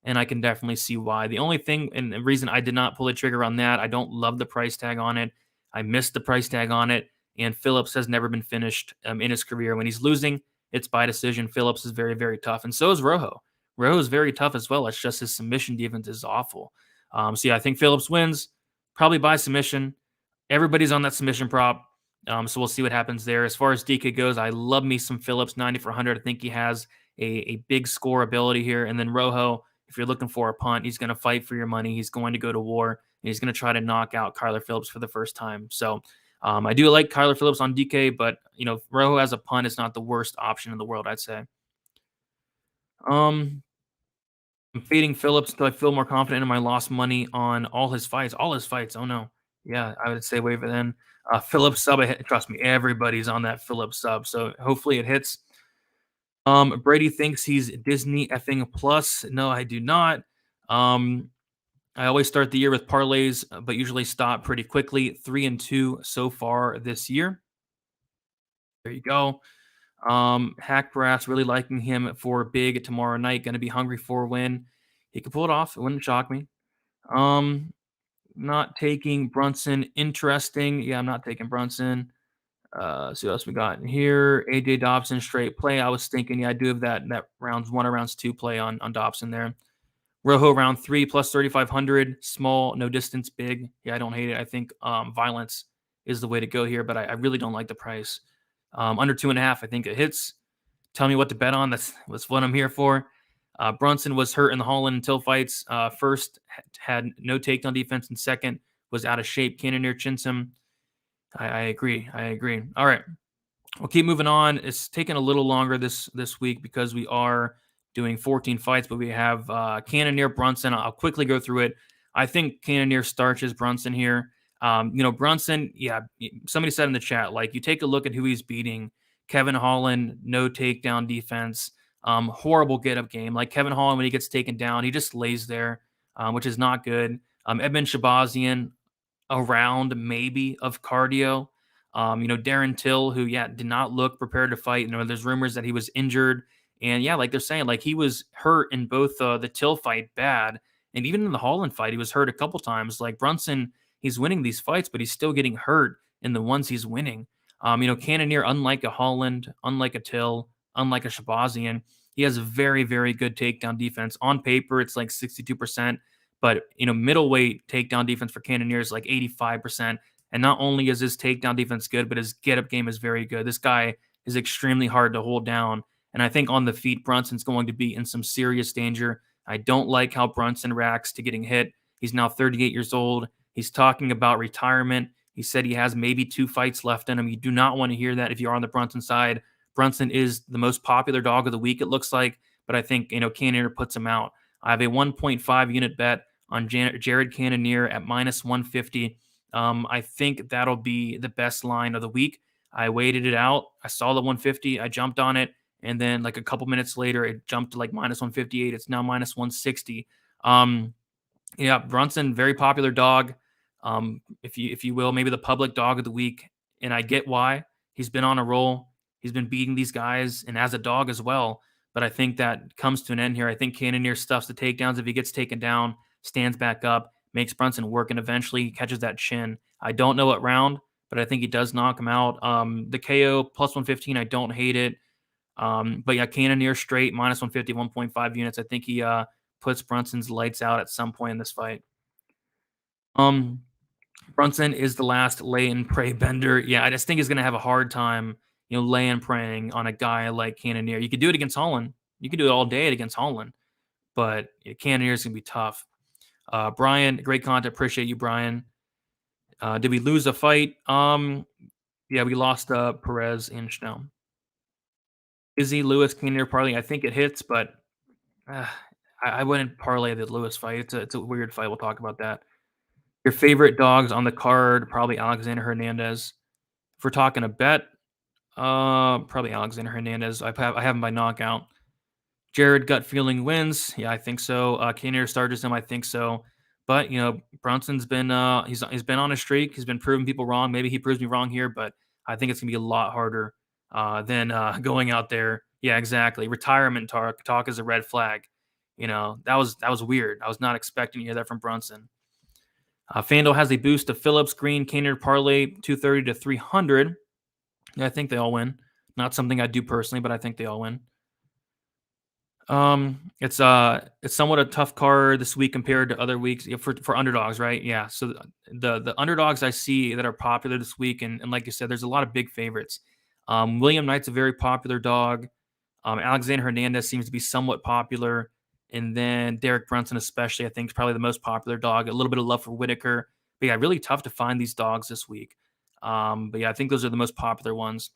And I can definitely see why. The only thing and the reason I did not pull a trigger on that, I don't love the price tag on it. I missed the price tag on it. And Phillips has never been finished in his career. When he's losing, it's by decision. Phillips is very, very tough. And so is Rojo. Rojo is very tough as well. It's just his submission defense is awful. So yeah, I think Phillips wins, probably by submission. Everybody's on that submission prop. So we'll see what happens there. As far as DK goes, I love me some Phillips, 90 for 100. I think he has a big score ability here. And then Rojo, if you're looking for a punt, he's going to fight for your money. He's going to go to war. And he's going to try to knock out Kyler Phillips for the first time. So I do like Kyler Phillips on DK, but, Rojo as a punt is not the worst option in the world, I'd say. I'm fading Phillips until I feel more confident in my lost money on all his fights. All his fights. Oh, no. Yeah, I would say wait for then. Phillips sub, trust me, everybody's on that Phillips sub. So hopefully it hits. Brady thinks he's Disney effing plus. No, I do not. I always start the year with parlays, but usually stop pretty quickly. 3-2 so far this year. There you go. Haqparast, really liking him for big tomorrow night. Going to be hungry for a win. He could pull it off. It wouldn't shock me. Not taking Brunson. Interesting. Yeah, I'm not taking Brunson. See what else we got in here. AJ Dobson straight play. I was thinking, yeah, I do have that rounds 1 or rounds 2 play on Dobson there. Rojo round 3 plus 3,500. Small, no distance, big. Yeah, I don't hate it. I think violence is the way to go here, but I really don't like the price. Under 2.5, I think it hits. Tell me what to bet on. That's what I'm here for. Brunson was hurt in the Holland and Till fights. First had no takedown defense, and second was out of shape. Cannonier chins him. I agree. All right. We'll keep moving on. It's taking a little longer this week because we are doing 14 fights, but we have Cannonier, Brunson. I'll quickly go through it. I think Cannonier starches Brunson here. Brunson, yeah, somebody said in the chat, like, you take a look at who he's beating. Kevin Holland, no takedown defense, horrible get-up game. Like Kevin Holland, when he gets taken down, he just lays there, which is not good. Edmund Shabazian, a round maybe of cardio. Darren Till, who, did not look prepared to fight. There's rumors that he was injured. And, like they're saying, like, he was hurt in both the Till fight bad. And even in the Holland fight, he was hurt a couple times. Like Brunson, he's winning these fights, but he's still getting hurt in the ones he's winning. Cannonier, unlike a Holland, unlike a Till, unlike a Shabazian, he has a very, very good takedown defense. On paper, it's like 62%. But, middleweight takedown defense for Cannonier is like 85%. And not only is his takedown defense good, but his get-up game is very good. This guy is extremely hard to hold down. And I think on the feet, Brunson's going to be in some serious danger. I don't like how Brunson reacts to getting hit. He's now 38 years old. He's talking about retirement. He said he has maybe 2 fights left in him. You do not want to hear that if you're on the Brunson side. Brunson is the most popular dog of the week, it looks like. But I think, Cannonier puts him out. I have a 1.5 unit bet on Jared Cannonier at minus 150. I think that'll be the best line of the week. I waited it out. I saw the 150. I jumped on it. And then like a couple minutes later, it jumped to like minus 158. It's now minus 160. Brunson, very popular dog. If you will, maybe the public dog of the week. And I get why. He's been on a roll. He's been beating these guys and as a dog as well. But I think that comes to an end here. I think Cannonier stuffs the takedowns. If he gets taken down, stands back up, makes Brunson work, and eventually he catches that chin. I don't know what round, but I think he does knock him out. The KO plus 115, I don't hate it. But yeah, Cannonier straight, minus 150, 1.5 units. I think he puts Brunson's lights out at some point in this fight. Brunson is the last lay and pray bender. Yeah, I just think he's going to have a hard time, lay and praying on a guy like Cannonier. You could do it against Holland. You could do it all day against Holland. But Cannonier is going to be tough. Brian, great content. Appreciate you, Brian. Did we lose a fight? Yeah, we lost Perez and Schnell. Izzy, Lewis, Cannonier parlay. I think it hits, but I wouldn't parlay the Lewis fight. It's a weird fight. We'll talk about that. Your favorite dogs on the card? Probably Alexander Hernandez. If we're talking a bet, probably Alexander Hernandez. I have him by knockout. Jared, gut feeling wins. Yeah, I think so. Cannonier starters him. I think so. But Brunson's been he's been on a streak. He's been proving people wrong. Maybe he proves me wrong here, but I think it's gonna be a lot harder than going out there. Yeah, exactly. Retirement talk is a red flag. That was weird. I was not expecting to hear that from Brunson. FanDuel has a boost of Phillips, Green, Cannonier parlay 230 to 300. Yeah, I think they all win. Not something I do personally, but I think they all win. It's somewhat a tough card this week compared to other weeks for underdogs, right? Yeah. So the underdogs I see that are popular this week, and like you said, there's a lot of big favorites. William Knight's a very popular dog. Alexander Hernandez seems to be somewhat popular. And then Derek Brunson, especially, I think is probably the most popular dog. A little bit of love for Whittaker. But yeah, really tough to find these dogs this week. But yeah, I think those are the most popular ones.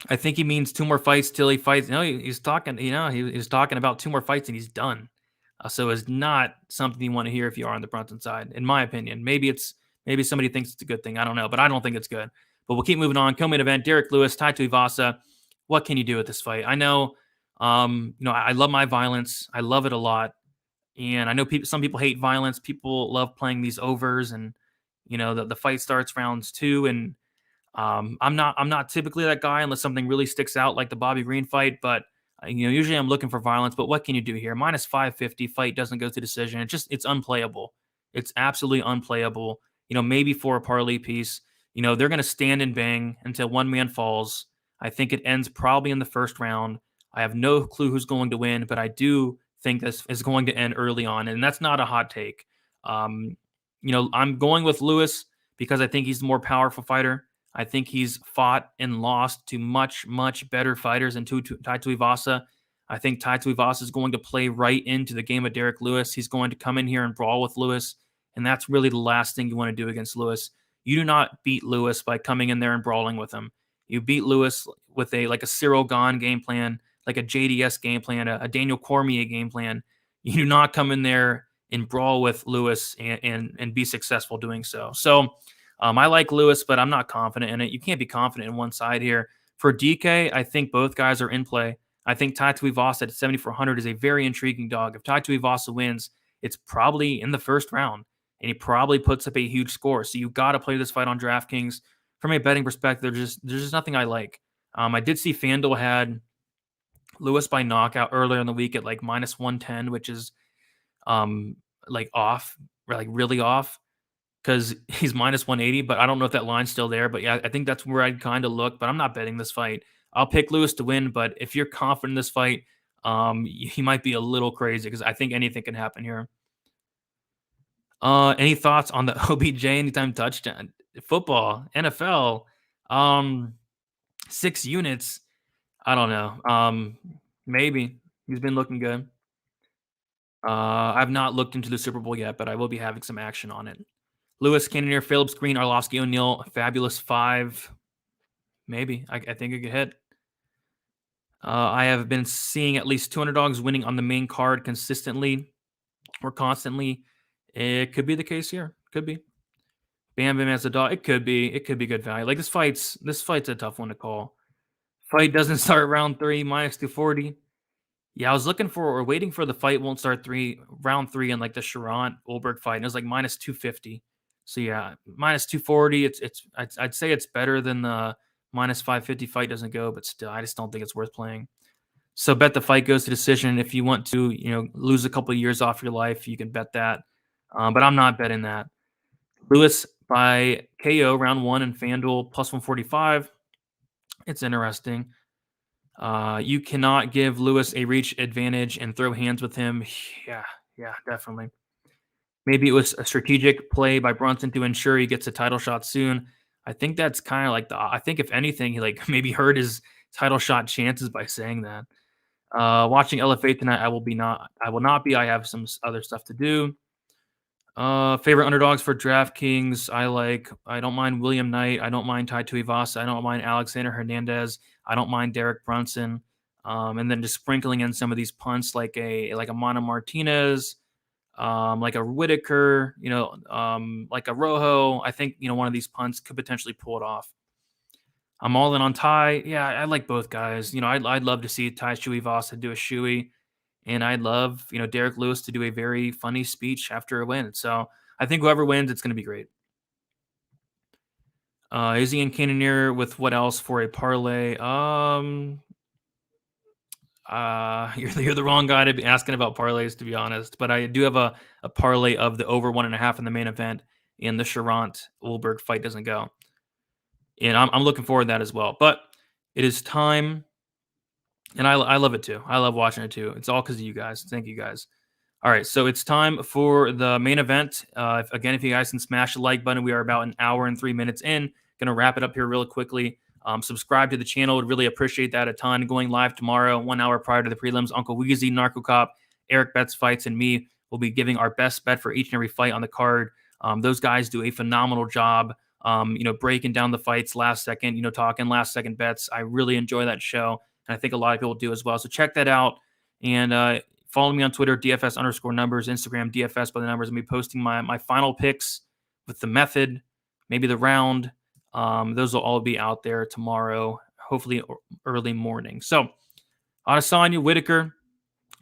I think he means 2 more fights till he fights. He's talking, he's talking about 2 more fights and he's done. So it's not something you want to hear if you are on the Brunson side, in my opinion. Maybe somebody thinks it's a good thing. I don't know, but I don't think it's good. But we'll keep moving on. Co-main event, Derek Lewis, Tuivasa. What can you do with this fight? I know, I love my violence. I love it a lot. And I know some people hate violence. People love playing these overs, and the fight starts rounds 2, and I'm not typically that guy unless something really sticks out like the Bobby Green fight. But usually I'm looking for violence. But what can you do here? Minus 550, fight doesn't go to decision. It's unplayable. It's absolutely unplayable. Maybe for a parlay piece. They're going to stand and bang until one man falls. I think it ends probably in the first round. I have no clue who's going to win, but I do think this is going to end early on, and that's not a hot take. I'm going with Lewis because I think he's the more powerful fighter. I think he's fought and lost to much, much better fighters than Tai Tuivasa. I think Tai Tuivasa is going to play right into the game of Derek Lewis. He's going to come in here and brawl with Lewis, and that's really the last thing you want to do against Lewis. You do not beat Lewis by coming in there and brawling with him. You beat Lewis with a Cyril Gahn game plan, like a JDS game plan, a Daniel Cormier game plan. You do not come in there and brawl with Lewis and be successful doing so. So I like Lewis, but I'm not confident in it. You can't be confident in one side here. For DK, I think both guys are in play. I think Tai Tuivasa at 7,400 is a very intriguing dog. If Tai Tuivasa wins, it's probably in the first round, and he probably puts up a huge score. So you got to play this fight on DraftKings. From a betting perspective, there's just nothing I like. I did see FanDuel had Lewis by knockout earlier in the week at like minus 110, which is like off, or like really off, because he's minus 180, but I don't know if that line's still there. But yeah, I think that's where I'd kind of look, but I'm not betting this fight. I'll pick Lewis to win, but if you're confident in this fight, he might be a little crazy because I think anything can happen here. Any thoughts on the OBJ anytime touchdown? Football, NFL, 6 units. I don't know. Maybe. He's been looking good. I've not looked into the Super Bowl yet, but I will be having some action on it. Lewis, Cannonier, Phillips, Green, Arlovski, O'Neal, Fabulous 5. Maybe. I think it could hit. I have been seeing at least 200 dogs winning on the main card consistently or constantly. It could be the case here. Could be. Bam Bam as a dog. It could be. It could be good value. Like this fight's a tough one to call. Fight doesn't start round 3, minus 240. Yeah, I was waiting for the fight won't start round 3 in like the Cherant Ulberg fight. And it was like minus 250. So yeah, minus 240. I'd say it's better than the minus 550 fight doesn't go, but still, I just don't think it's worth playing. So bet the fight goes to decision. If you want to, lose a couple of years off your life, you can bet that. But I'm not betting that. Lewis by KO round 1 in FanDuel plus 145. It's interesting. You cannot give Lewis a reach advantage and throw hands with him. Yeah, definitely. Maybe it was a strategic play by Brunson to ensure he gets a title shot soon. I think that's kind of like I think if anything, he like maybe hurt his title shot chances by saying that. Watching LFA tonight, I will not be. I have some other stuff to do. Favorite underdogs for DraftKings. I don't mind William Knight. I don't mind Tai Tuivasa. I don't mind Alexander Hernandez. I don't mind Derek Brunson. And then just sprinkling in some of these punts like a Mono Martinez, like a Whittaker, like a Rojo. I think, one of these punts could potentially pull it off. I'm all in on Tai. Yeah, I like both guys. I'd love to see Tai Tuivasa do a shoey. And I'd love, Derek Lewis to do a very funny speech after a win. So I think whoever wins, it's going to be great. Izzy and Cannonier with what else for a parlay? You're the wrong guy to be asking about parlays, to be honest. But I do have a parlay of the over 1.5 in the main event, and the Cherant Ulberg fight doesn't go. And I'm looking forward to that as well. But it is time. And I love it too. I love watching it too. It's all because of you guys. Thank you guys. All right, so it's time for the main event. If you guys can smash the like button, we are about an hour and 3 minutes in. Going to wrap it up here real quickly. Subscribe to the channel. Would really appreciate that a ton. Going live tomorrow, 1 hour prior to the prelims. Uncle Weezy, Narco Cop, Eric Betts Fights, and me will be giving our best bet for each and every fight on the card. Those guys do a phenomenal job, breaking down the fights last second, talking last second bets. I really enjoy that show. And I think a lot of people do as well. So check that out. And follow me on Twitter, DFS_numbers, Instagram, DFS by the numbers. I'm going to be posting my final picks with the method, maybe the round. Those will all be out there tomorrow, hopefully early morning. So Adesanya, Whittaker.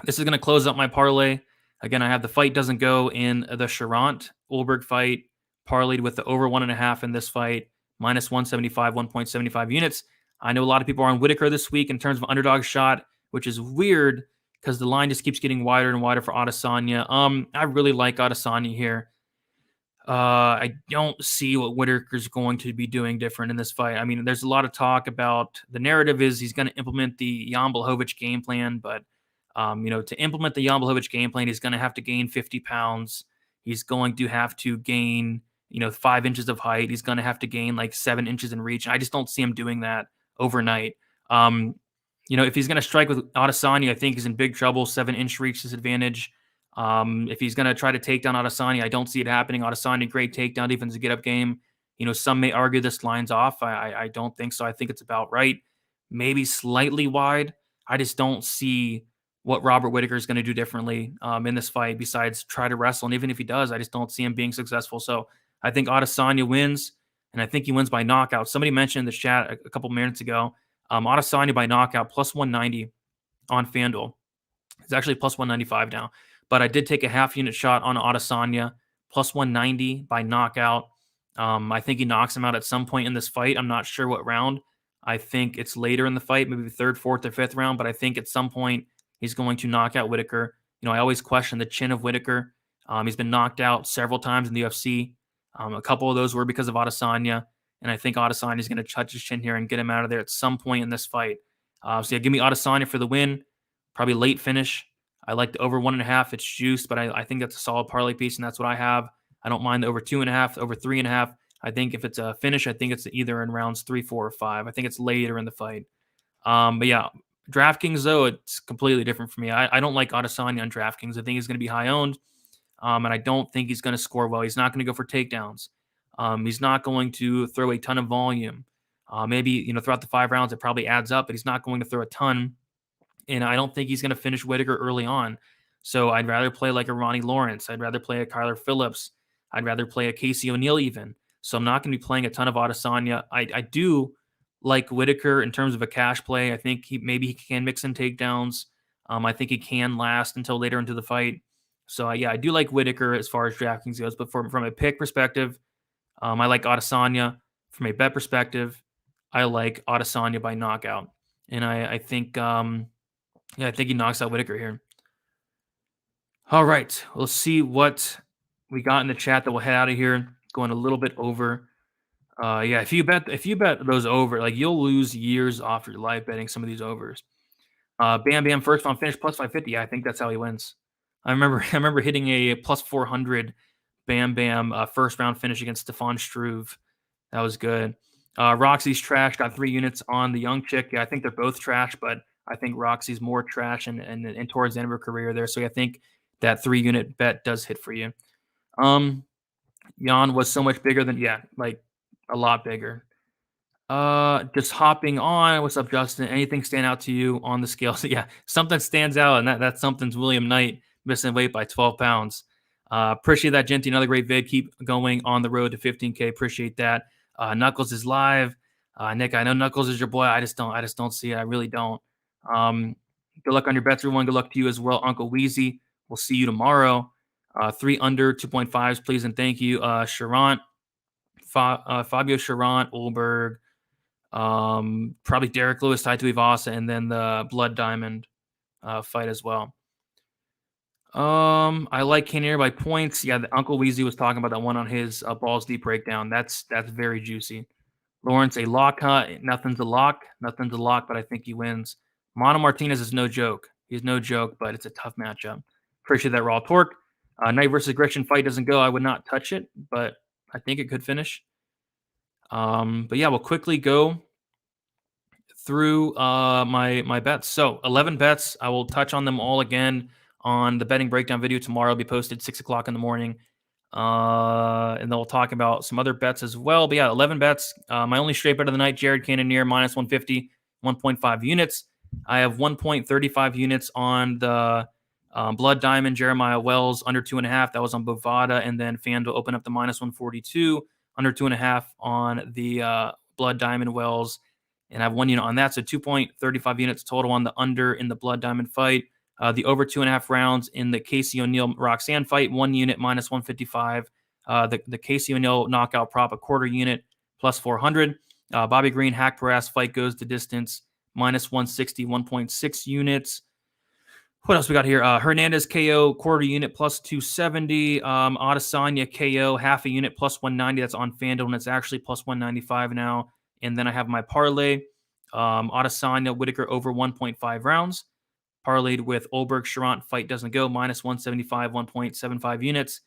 This is going to close up my parlay. Again, I have the fight doesn't go in the Cherant Ulberg fight, parlayed with the over 1.5 in this fight, minus 175, 1.75 units. I know a lot of people are on Whittaker this week in terms of underdog shot, which is weird because the line just keeps getting wider and wider for Adesanya. I really like Adesanya here. I don't see what Whittaker's going to be doing different in this fight. I mean, there's a lot of talk about the narrative is he's going to implement the Jan Blachowicz game plan, but to implement the Jan Blachowicz game plan, he's going to have to gain 50 pounds. He's going to have to gain, 5 inches of height. He's going to have to gain like 7 inches in reach. I just don't see him doing that overnight. If he's going to strike with Adesanya, I think he's in big trouble. 7-inch reach disadvantage. If he's going to try to take down Adesanya, I don't see it happening. Adesanya, great takedown defense, a get-up game. Some may argue this line's off. I don't think so. I think it's about right. Maybe slightly wide. I just don't see what Robert Whittaker is going to do differently in this fight besides try to wrestle. And even if he does, I just don't see him being successful. So I think Adesanya wins, and I think he wins by knockout. Somebody mentioned in the chat a couple minutes ago, Adesanya by knockout, plus 190 on FanDuel. It's actually plus 195 now. But I did take a half-unit shot on Adesanya, plus 190 by knockout. I think he knocks him out at some point in this fight. I'm not sure what round. I think it's later in the fight, maybe the 3rd, 4th, or 5th round. But I think at some point he's going to knock out Whittaker. I always question the chin of Whittaker. He's been knocked out several times in the UFC. A couple of those were because of Adesanya. And I think Adesanya is going to touch his chin here and get him out of there at some point in this fight. Give me Adesanya for the win. Probably late finish. I like the over 1.5. It's juiced, but I think that's a solid parlay piece, and that's what I have. I don't mind the over 2.5, over 3.5. I think if it's a finish, I think it's either in rounds 3, 4, or 5. I think it's later in the fight. But yeah, DraftKings, though, it's completely different for me. I don't like Adesanya on DraftKings. I think he's going to be high owned, and I don't think he's going to score well. He's not going to go for takedowns. He's not going to throw a ton of volume. Maybe, throughout the 5 rounds, it probably adds up, but he's not going to throw a ton. And I don't think he's going to finish Whittaker early on. So I'd rather play like a Ronnie Lawrence. I'd rather play a Kyler Phillips. I'd rather play a Casey O'Neill even. So I'm not going to be playing a ton of Adesanya. I do like Whittaker in terms of a cash play. I think he can mix in takedowns. I think he can last until later into the fight. So I do like Whittaker as far as DraftKings goes. But from a pick perspective, I like Adesanya. From a bet perspective, I like Adesanya by knockout. And I think... I think he knocks out Whittaker here. All right. We'll see what we got in the chat that we'll head out of here. Going a little bit over. If you bet those over, like you'll lose years off your life betting some of these overs. Bam Bam first round finish plus 550. I think that's how he wins. I remember hitting a plus 400 Bam Bam first round finish against Stefan Struve. That was good. Roxy's trash. Got 3 units on the young chick. Yeah, I think they're both trash, but I think Roxy's more trash and towards the end of her career there. So I think that 3-unit bet does hit for you. Jan was so much bigger than, like a lot bigger. Just hopping on. What's up, Justin? Anything stand out to you on the scale? So something stands out, and that something's William Knight missing weight by 12 pounds. Appreciate that, Genty. Another great vid. Keep going on the road to 15K. Appreciate that. Knuckles is live. Nick, I know Knuckles is your boy. I just don't see it. I really don't. Good luck on your bets, everyone. Good luck to you as well, Uncle Wheezy. We'll see you tomorrow. 3 under 2.5s, please and thank you. Cherant, Fabio Cherant, Ulberg, probably Derek Lewis tied to Tuivasa, and then the Blood Diamond fight as well. I like Cannonier by points. Yeah, the Uncle Wheezy was talking about that one on his balls deep breakdown. That's very juicy. Lawrence, a lock cut. Nothing's a lock, but I think he wins. Mono Martinez is no joke. He's no joke, but it's a tough matchup. Appreciate that, Raw Torque. Knight versus Grishin fight doesn't go. I would not touch it, but I think it could finish. But we'll quickly go through my bets. So 11 bets. I will touch on them all again on the betting breakdown video tomorrow. It'll be posted 6 o'clock in the morning. And then we'll talk about some other bets as well. But 11 bets. My only straight bet of the night, Jared Cannonier, minus 150, 1.5 units. I have 1.35 units on the Blood Diamond, Jeremiah Wells, under 2.5. That was on Bovada. And then FanDuel opened up the minus 142, under 2.5 on the Blood Diamond Wells. And I have 1 unit on that. So 2.35 units total on the under in the Blood Diamond fight. The over 2.5 rounds in the Casey O'Neill-Roxanne fight, 1 unit minus 155. The Casey O'Neill knockout prop, a quarter unit plus 400. Bobby Green, Haqparast fight goes the distance, minus 160, 1.6 units. What else we got here? Hernandez KO, quarter unit plus 270. Adesanya KO, half a unit plus 190. That's on FanDuel, and it's actually plus 195 now. And then I have my parlay. Adesanya, Whittaker over 1.5 rounds. Parlayed with Ulberg, Cherant, fight doesn't go, minus 175, 1.75 units.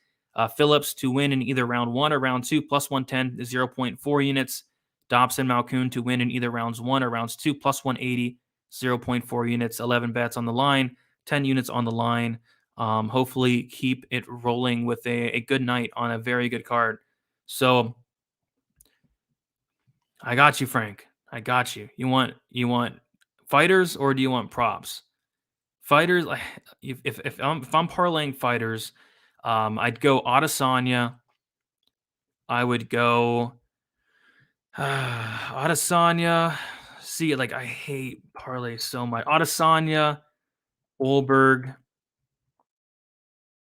Phillips to win in either round 1 or round 2, plus 110, 0.4 units. Dobson, Malkoun to win in either rounds 1 or rounds 2, plus 180, 0.4 units. 11 bets on the line, 10 units on the line. Hopefully keep it rolling with a good night on a very good card. So I got you, Frank. I got you. You want fighters or do you want props? Fighters, if I'm parlaying fighters, I'd go Adesanya. I would go Adesanya. See, like, I hate parlay so much. Adesanya, Ulberg,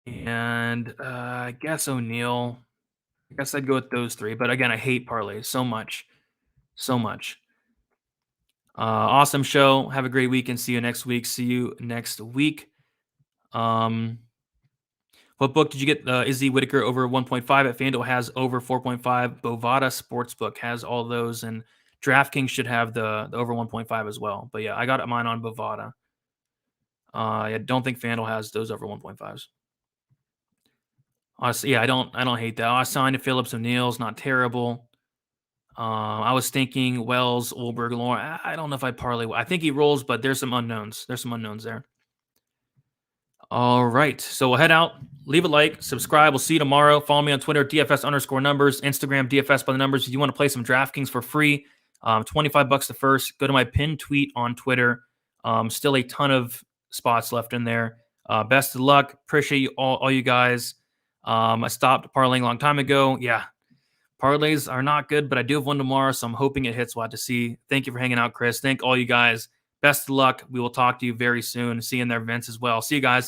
and I guess O'Neill. I guess I'd go with those 3. But again, I hate parlays so much. So much. Awesome show. Have a great week and see you next week. What book did you get? Izzy Whittaker over 1.5 at FanDuel has over 4.5. Bovada Sportsbook has all those, and DraftKings should have the over 1.5 as well. But yeah, I got mine on Bovada. I don't think FanDuel has those over 1.5s. Honestly, yeah, I don't hate that. I signed Phillips O'Neill's not terrible. I was thinking Wells, Ulberg, Lauren. I don't know if I parlay. I think he rolls, but there's some unknowns. There's some unknowns there. All right. So we'll head out. Leave a like. Subscribe. We'll see you tomorrow. Follow me on Twitter, DFS_numbers. Instagram, DFS by the numbers. If you want to play some DraftKings for free, $25 the first. Go to my pinned tweet on Twitter. Still a ton of spots left in there. Best of luck. Appreciate you all you guys. I stopped parlaying a long time ago. Yeah. Parlays are not good, but I do have one tomorrow, so I'm hoping it hits. We'll have to see. Thank you for hanging out, Chris. Thank all you guys. Best of luck. We will talk to you very soon. See you in their events as well. See you guys.